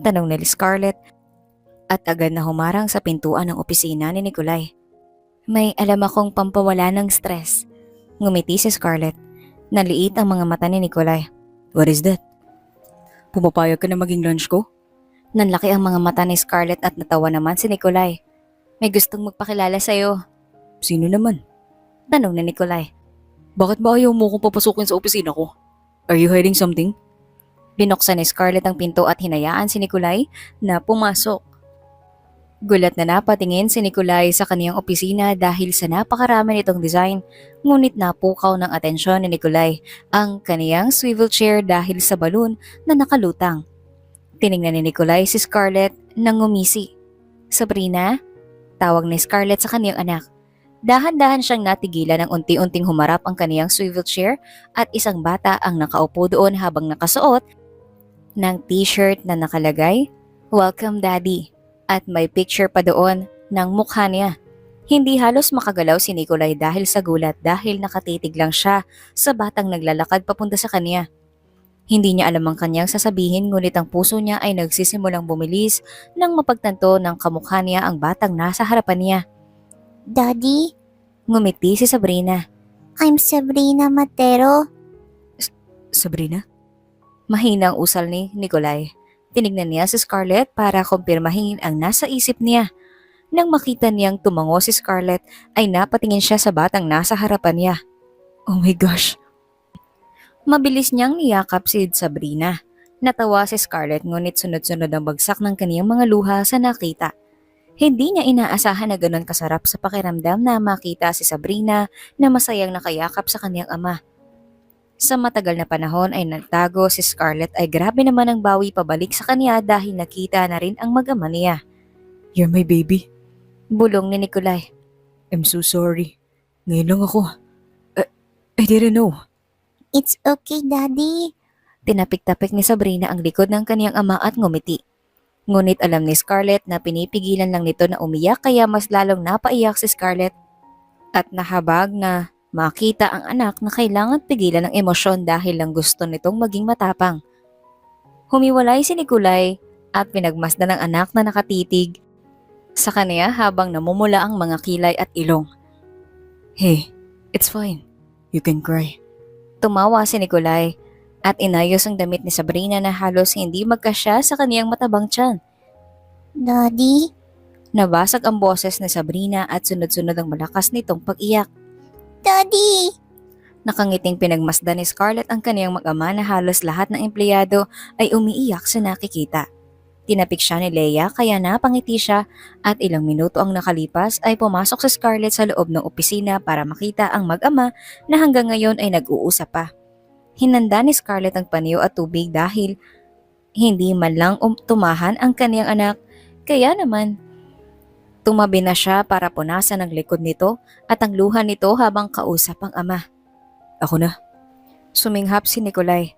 Tanong ni Scarlett at agad na humarang sa pintuan ng opisina ni Nikolai. May alam akong pampawala ng stress. Ngumiti si Scarlett. Naliit ang mga mata ni Nikolai. What is that? Pumapayag ka na maging lunch ko? Nanlaki ang mga mata ni Scarlett at natawa naman si Nikolai. May gustong magpakilala sa'yo. Sino naman? Tanong ni Nikolai. Bakit ba ayaw mo kong papasukin sa opisina ko? Are you hiding something? Binuksan ni Scarlett ang pinto at hinayaan si Nikolai na pumasok. Gulat na napatingin si Nikolai sa kaniyang opisina dahil sa napakarami nitong design, ngunit napukaw ng atensyon ni Nikolai ang kaniyang swivel chair dahil sa balon na nakalutang. Tiningnan ni Nikolai si Scarlett nang ngumisi. Sabrina? Tawag ni Scarlett sa kaniyang anak. Dahan-dahan siyang natigilan ng unti-unting humarap ang kaniyang swivel chair at isang bata ang nakaupo doon habang nakasuot ng t-shirt na nakalagay, "Welcome Daddy." At may picture pa doon ng mukha niya. Hindi halos makagalaw si Nikolai dahil sa gulat dahil nakatitig lang siya sa batang naglalakad papunta sa kanya. Hindi niya alam ang kanyang sasabihin ngunit ang puso niya ay nagsisimulang bumilis nang mapagtanto ng kamukha niya ang batang nasa harapan niya. Daddy, Ngumiti si Sabrina. I'm Sabrina Matero. Sabrina? Mahinang usal ni Nikolai. Tinignan niya si Scarlett para kumpirmahin ang nasa isip niya. Nang makita niyang tumango si Scarlett ay napatingin siya sa batang nasa harapan niya. Oh my gosh. Mabilis niyang niyakap si Sabrina. Natawa si Scarlett ngunit sunod-sunod ang bagsak ng kaniyang mga luha sa nakita. Hindi niya inaasahan na ganon kasarap sa pakiramdam na makita si Sabrina na masayang nakayakap sa kaniyang ama. Sa matagal na panahon ay nagtago si Scarlett ay grabe naman ang bawi pabalik sa kanya dahil nakita na rin ang mag-ama niya. You're my baby. Bulong ni Nikolai. I'm so sorry. Ngayon lang ako. I didn't know. It's okay, Daddy. Tinapik-tapik ni Sabrina ang likod ng kaniyang ama at ngumiti. Ngunit alam ni Scarlett na pinipigilan lang nito na umiyak kaya mas lalong napaiyak si Scarlett at nahabag na makita ang anak na kailangan pigilan ng emosyon dahil lang gusto nitong maging matapang. Humiwalay si Nikolai at pinagmasdan ng anak na nakatitig sa kanya habang namumula ang mga kilay at ilong. Hey, it's fine. You can cry. Tumawa si Nikolai at inayos ang damit ni Sabrina na halos hindi magkasya sa kaniyang matabang tiyan. Daddy, Nabasag ang boses ni Sabrina at sunod-sunod ang malakas nitong pag-iyak. Daddy! Nakangiting pinagmasdan ni Scarlett ang kaniyang mag-ama na halos lahat ng empleyado ay umiiyak sa nakikita. Tinapik siya ni Leia kaya napangiti siya at ilang minuto ang nakalipas ay pumasok si Scarlett sa loob ng opisina para makita ang mag-ama na hanggang ngayon ay nag-uusap pa. Hinanda ni Scarlett ang paniyo at tubig dahil hindi man lang tumahan ang kaniyang anak kaya naman tumabi na siya para punasan ang likod nito at ang luha nito habang kausap ang ama. Ako na. Suminghap si Nikolai.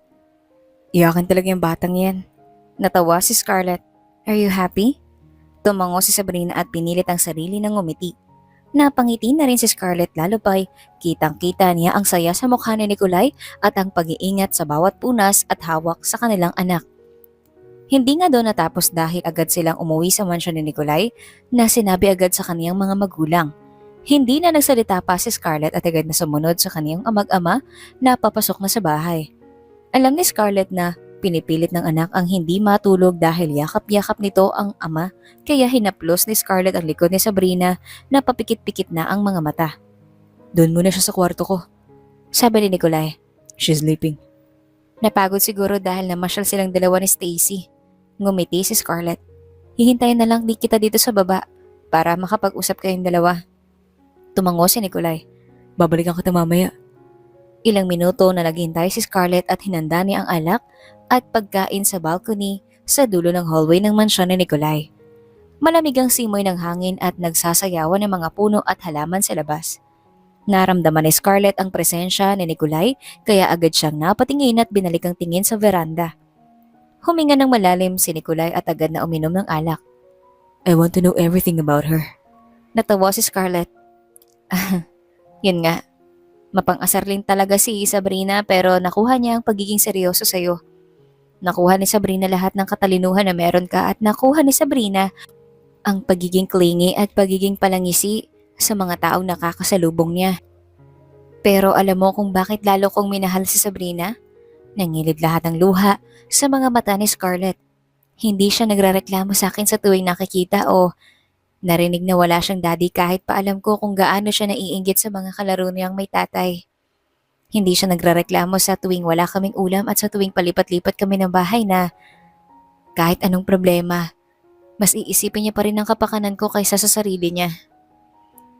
Iyakan talaga yung batang yan. Natawa si Scarlett. Are you happy? Tumango si Sabrina at pinilit ang sarili ng ngumiti. Napangiti na rin si Scarlett lalo pa'y kitang-kita niya ang saya sa mukha ni Nikolai at ang pag-iingat sa bawat punas at hawak sa kanilang anak. Hindi nga doon natapos dahil agad silang umuwi sa mansyon ni Nikolai na sinabi agad sa kaniyang mga magulang. Hindi na nagsalita pa si Scarlett at agad na sumunod sa kaniyang mag-ama na papasok na sa bahay. Alam ni Scarlett na pinipilit ng anak ang hindi matulog dahil yakap-yakap nito ang ama kaya hinaplos ni Scarlett ang likod ni Sabrina na papikit-pikit na ang mga mata. Doon muna siya sa kwarto ko. Sabi ni Nikolai. She's sleeping. Napagod siguro dahil namasyal silang dalawa ni Stacy. Ngumiti si Scarlett. Hihintayin na lang di kita dito sa baba para makapag-usap kayong dalawa. Tumango si Nikolai. Babalikan kita mamaya. Ilang minuto na naghintay si Scarlett at hinanda niya ang alak at pagkain sa balcony sa dulo ng hallway ng mansyon ni Nikolai. Malamig ang simoy ng hangin at nagsasayawan ng mga puno at halaman sa labas. Naramdaman ni Scarlett ang presensya ni Nikolai kaya agad siyang napatingin at binalik ang tingin sa veranda. Huminga ng malalim si Nikolai at agad na uminom ng alak. I want to know everything about her. Natawa si Scarlett. Yun nga, mapang-asarlin talaga si Sabrina pero nakuha niya ang pagiging seryoso sa'yo. Nakuha ni Sabrina lahat ng katalinuhan na meron ka at nakuha ni Sabrina ang pagiging clingy at pagiging palangisi sa mga taong nakakasalubong niya. Pero alam mo kung bakit lalo kong minahal si Sabrina? Nangilid lahat ng luha sa mga mata ni Scarlett. Hindi siya nagrereklamo sa akin sa tuwing nakikita o narinig na wala siyang daddy kahit pa alam ko kung gaano siya naiinggit sa mga kalaro niyang may tatay. Hindi siya nagrereklamo sa tuwing wala kaming ulam at sa tuwing palipat-lipat kami ng bahay na kahit anong problema, mas iisipin niya pa rin ang kapakanan ko kaysa sa sarili niya.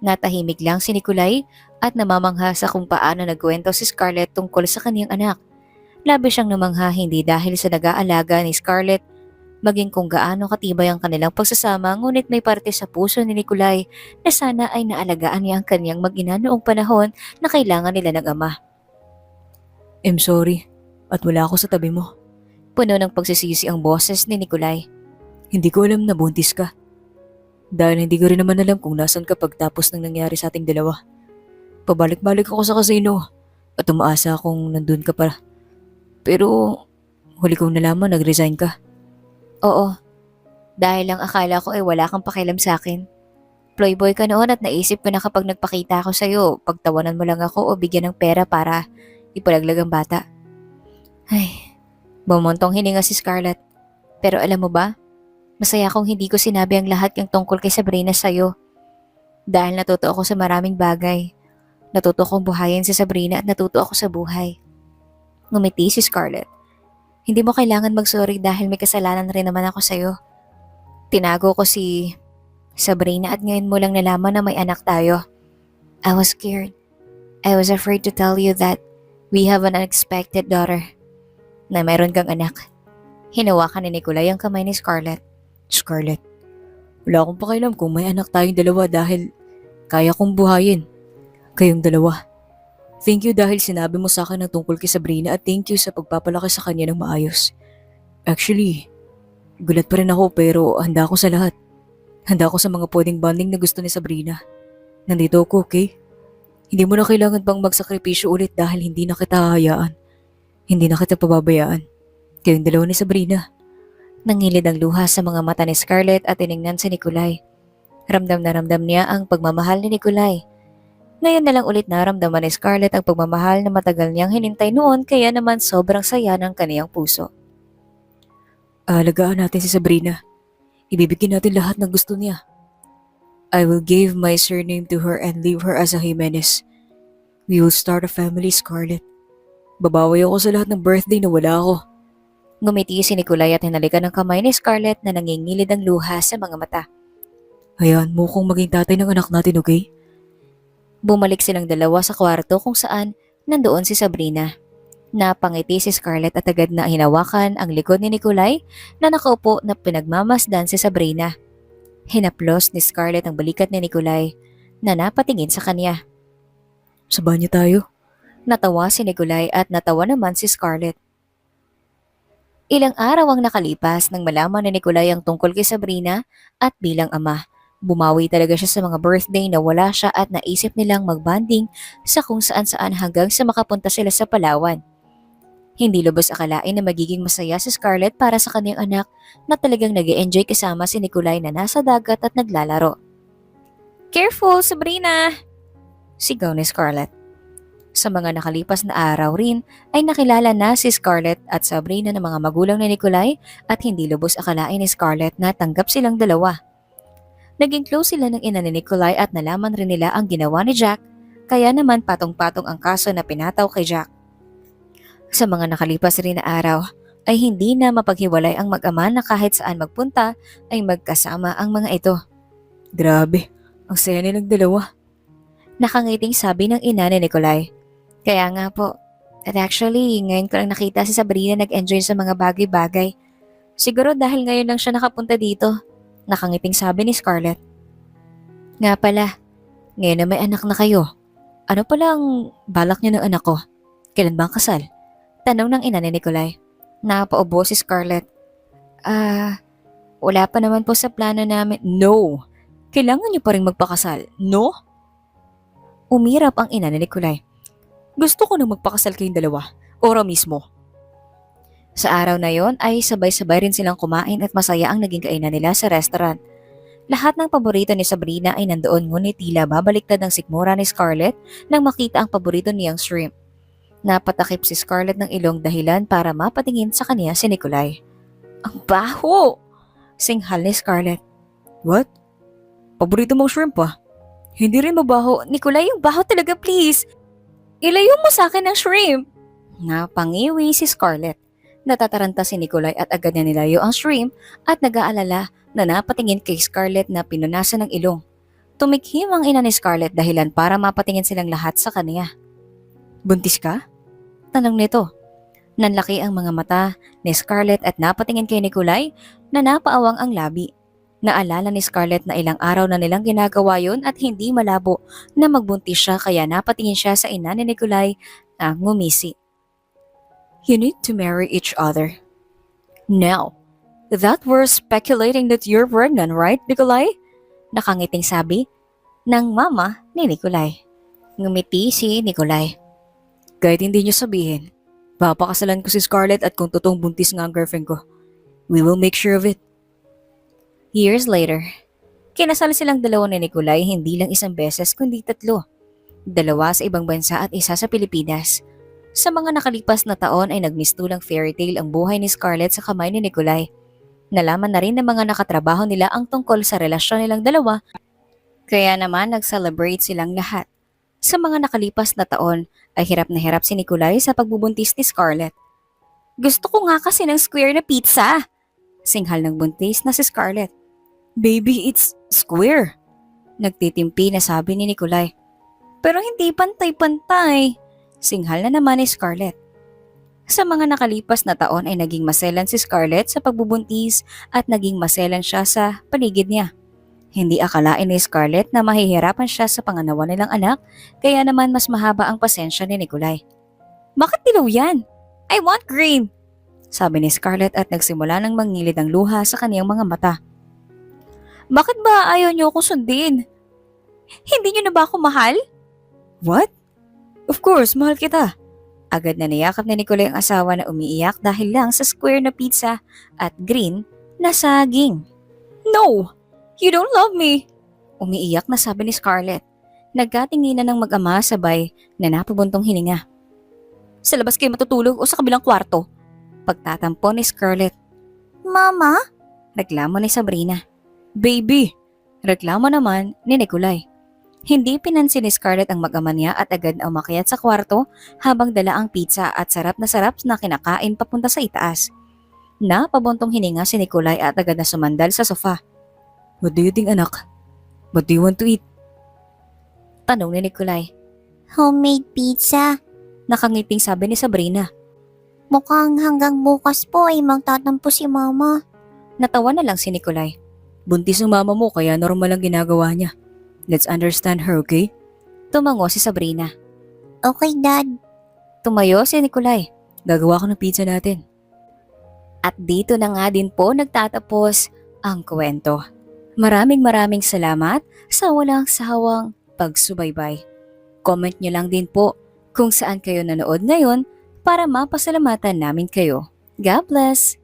Natahimik lang si Nikolai at namamangha sa kung paano nagkwento si Scarlett tungkol sa kaniyang anak. Labis siyang namangha hindi dahil sa nag-aalaga ni Scarlett, maging kung gaano katibay ang kanilang pagsasama, ngunit may parte sa puso ni Nikolai na sana ay naalagaan niya ang kaniyang mag-ina noong panahon na kailangan nila ng ama. I'm sorry at wala ako sa tabi mo. Puno ng pagsisisi ang boses ni Nikolai. Hindi ko alam na buntis ka. Dahil hindi ko rin naman alam kung nasan ka pagtapos ng nangyari sa ating dalawa. Pabalik-balik ako sa kasino at umaasa akong nandun ka pa. Pero huli kong nalaman nag-resign ka. Oo, dahil lang akala ko ay wala kang pakialam sa akin. Playboy ka noon at naisip ko na kapag nagpakita ako sa'yo, pagtawanan mo lang ako o bigyan ng pera para ipalaglag ang bata. Ay, bumuntong hininga si Scarlett. Pero alam mo ba, masaya kong hindi ko sinabi ang lahat yung tungkol kay Sabrina sa'yo. Dahil natuto ako sa maraming bagay. Natuto kong buhayin si Sabrina at natuto ako sa buhay. Ngumiti si Scarlett. Hindi mo kailangan mag-sorry dahil may kasalanan rin naman ako sa'yo. Tinago ko si Sabrina at ngayon mo lang nalaman na may anak tayo. I was scared. I was afraid to tell you that we have an unexpected daughter. Na meron kang anak. Hinawakan ni Nikolai ang kamay ni Scarlett. Scarlett, wala akong pakialam kung may anak tayong dalawa dahil kaya kong buhayin kayong dalawa. Thank you dahil sinabi mo sa akin ang tungkol kay Sabrina at thank you sa pagpapalaki sa kanya ng maayos. Actually, gulat pa rin ako pero handa ako sa lahat. Handa ako sa mga pwedeng bonding na gusto ni Sabrina. Nandito ako, okay? Hindi mo na kailangan pang magsakripisyo ulit dahil hindi na kita hahayaan. Hindi na kita pababayaan. Kayong dalawa ni Sabrina. Nangilid ang luha sa mga mata ni Scarlett at tiningnan si Nikolai. Ramdam na ramdam niya ang pagmamahal ni Nikolai. Ngayon na lang ulit naramdaman ni Scarlett ang pagmamahal na matagal niyang hinintay noon kaya naman sobrang saya ng kaniyang puso. Alagaan natin si Sabrina. Ibibigay natin lahat ng gusto niya. I will give my surname to her and leave her as a Jimenez. We will start a family, Scarlett. Babawi ako sa lahat ng birthday na wala ako. Ngumiti si Nikolai at hinalikan ng kamay ni Scarlett na nangingilid ang luha sa mga mata. Hayaan mo kong maging tatay ng anak natin, okay? Bumalik silang dalawa sa kwarto kung saan nandoon si Sabrina. Napangiti si Scarlett at agad na hinawakan ang likod ni Nikolai na nakaupo na pinagmamasdan si Sabrina. Hinaplos ni Scarlett ang balikat ni Nikolai na napatingin sa kanya. Sa banyo tayo. Natawa si Nikolai at natawa naman si Scarlett. Ilang araw ang nakalipas nang malaman ni Nikolai ang tungkol kay Sabrina at bilang ama. Bumawi talaga siya sa mga birthday na wala siya at naisip nilang magbanding sa kung saan-saan hanggang sa makapunta sila sa Palawan. Hindi lubos akalain na magiging masaya si Scarlett para sa kanyang anak na talagang nag-e-enjoy kasama si Nikolai na nasa dagat at naglalaro. Careful, Sabrina! Sigaw ni Scarlett. Sa mga nakalipas na araw rin ay nakilala na si Scarlett at Sabrina ng mga magulang ni Nikolai at hindi lubos akalain ni Scarlett na tanggap silang dalawa. Naging close sila ng ina ni Nikolai at nalaman rin nila ang ginawa ni Jack, kaya naman patong-patong ang kaso na pinataw kay Jack. Sa mga nakalipas rin na araw ay hindi na mapaghiwalay ang mag-ama na kahit saan magpunta ay magkasama ang mga ito. Grabe, ang saya nilang dalawa. Nakangiting sabi ng ina ni Nikolai. Kaya nga po, At actually, ngayon ko lang nakita si Sabrina nag-enjoy sa mga bagay-bagay. Siguro dahil ngayon lang siya nakapunta dito. Nakangiting sabi ni Scarlett. Nga pala, ngayon na may anak na kayo. Ano pala ang balak niyo ng anak ko? Kailan ba ang kasal? Tanong ng ina ni Nikolai. Napaubo si Scarlett. Wala pa naman po sa plano namin. No! Kailangan niyo pa rin magpakasal, no? Umirap ang ina ni Nikolai. Gusto ko na magpakasal kayong dalawa. Ora mismo. Sa araw na yon ay sabay-sabay rin silang kumain at masaya ang naging kainan nila sa restaurant. Lahat ng paborito ni Sabrina ay nandoon ngunit tila babaliktad ng sikmura ni Scarlett nang makita ang paborito niyang shrimp. Napatakip si Scarlett ng ilong dahilan para mapatingin sa kaniya si Nikolai. Ang baho! Singhal ni Scarlett. What? Paborito mong shrimp pa? Hindi rin mabaho. Nikolai, yung baho talaga please. Ilayo mo sa akin ang shrimp. Napangiwi si Scarlett. Natataranta si Nikolai at agad na nilayo ang shrimp at nag-aalala na napatingin kay Scarlett na pinunasan ng ilong. Tumikhim ang ina ni Scarlett dahilan para mapatingin silang lahat sa kaniya. Buntis ka? Tanong nito. Nanlaki ang mga mata ni Scarlett at napatingin kay Nikolai na napaawang ang labi. Naalala ni Scarlett na ilang araw na nilang ginagawa yon at hindi malabo na magbuntis siya kaya napatingin siya sa ina ni Nikolai na ngumisi. You need to marry each other. Now, that we're speculating that you're pregnant, right, Nikolai? Nakangiting sabi ng mama ni Nikolai. Ngumiti si Nikolai. Kahit hindi niyo sabihin, papakasalan ko si Scarlett at kung totoong buntis nga ang girlfriend ko, we will make sure of it. Years later, kinasal silang dalawa ni Nikolai hindi lang isang beses kundi 3. 2 sa ibang bansa at 1 sa Pilipinas. Sa mga nakalipas na taon ay nagmistulang fairy tale ang buhay ni Scarlett sa kamay ni Nikolai. Nalaman na rin ng mga nakatrabaho nila ang tungkol sa relasyon nilang dalawa, kaya naman nag-celebrate silang lahat. Sa mga nakalipas na taon ay hirap na hirap si Nikolai sa pagbubuntis ni Scarlett. Gusto ko nga kasi ng square na pizza! Singhal ng buntis na si Scarlett. Baby, it's square! Nagtitimpi na sabi ni Nikolai. Pero hindi pantay-pantay! Singhal na naman ni Scarlett. Sa mga nakalipas na taon ay naging maselan si Scarlett sa pagbubuntis at naging maselan siya sa paligid niya. Hindi akalain ni Scarlett na mahihirapan siya sa panganawa nilang anak, kaya naman mas mahaba ang pasensya ni Nikolai. Bakit dilaw yan? I want green! Sabi ni Scarlett at nagsimula ng mangilid ang luha sa kaniyang mga mata. Bakit ba ayaw niyo ako sundin? Hindi niyo na ba ako mahal? What? Of course, mahal kita. Agad na niyakap ni Nikolai ang asawa na umiiyak dahil lang sa square na pizza at green na saging. No! You don't love me! Umiiyak na sabi ni Scarlett. Nagkatinginan ng mag-ama sabay na napabuntong hininga. Sa labas kayo matutulog o sa kabilang kwarto? Pagtatampo ni Scarlett. Mama? Reklamo ni Sabrina. Baby! Reklamo naman ni Nikolai. Hindi pinansin ni Scarlett ang mag-ama niya at agad na umakyat sa kwarto habang dala ang pizza at sarap na kinakain papunta sa itaas. Napabuntong hininga si Nikolai at agad na sumandal sa sofa. What do you think, anak? What do you want to eat? Tanong ni Nikolai. Homemade pizza. Nakangiting sabi ni Sabrina. Mukhang hanggang bukas po ay magtatampo si mama. Natawa na lang si Nikolai. Buntis ang mama mo kaya normal ang ginagawa niya. Let's understand her, okay? Tumango si Sabrina. Okay, Dad. Tumayo si Nikolai. Gagawa ko ng pizza natin. At dito na nga din po nagtatapos ang kwento. Maraming salamat sa walang sawang pagsubaybay. Comment nyo lang din po kung saan kayo nanood ngayon para mapasalamatan namin kayo. God bless!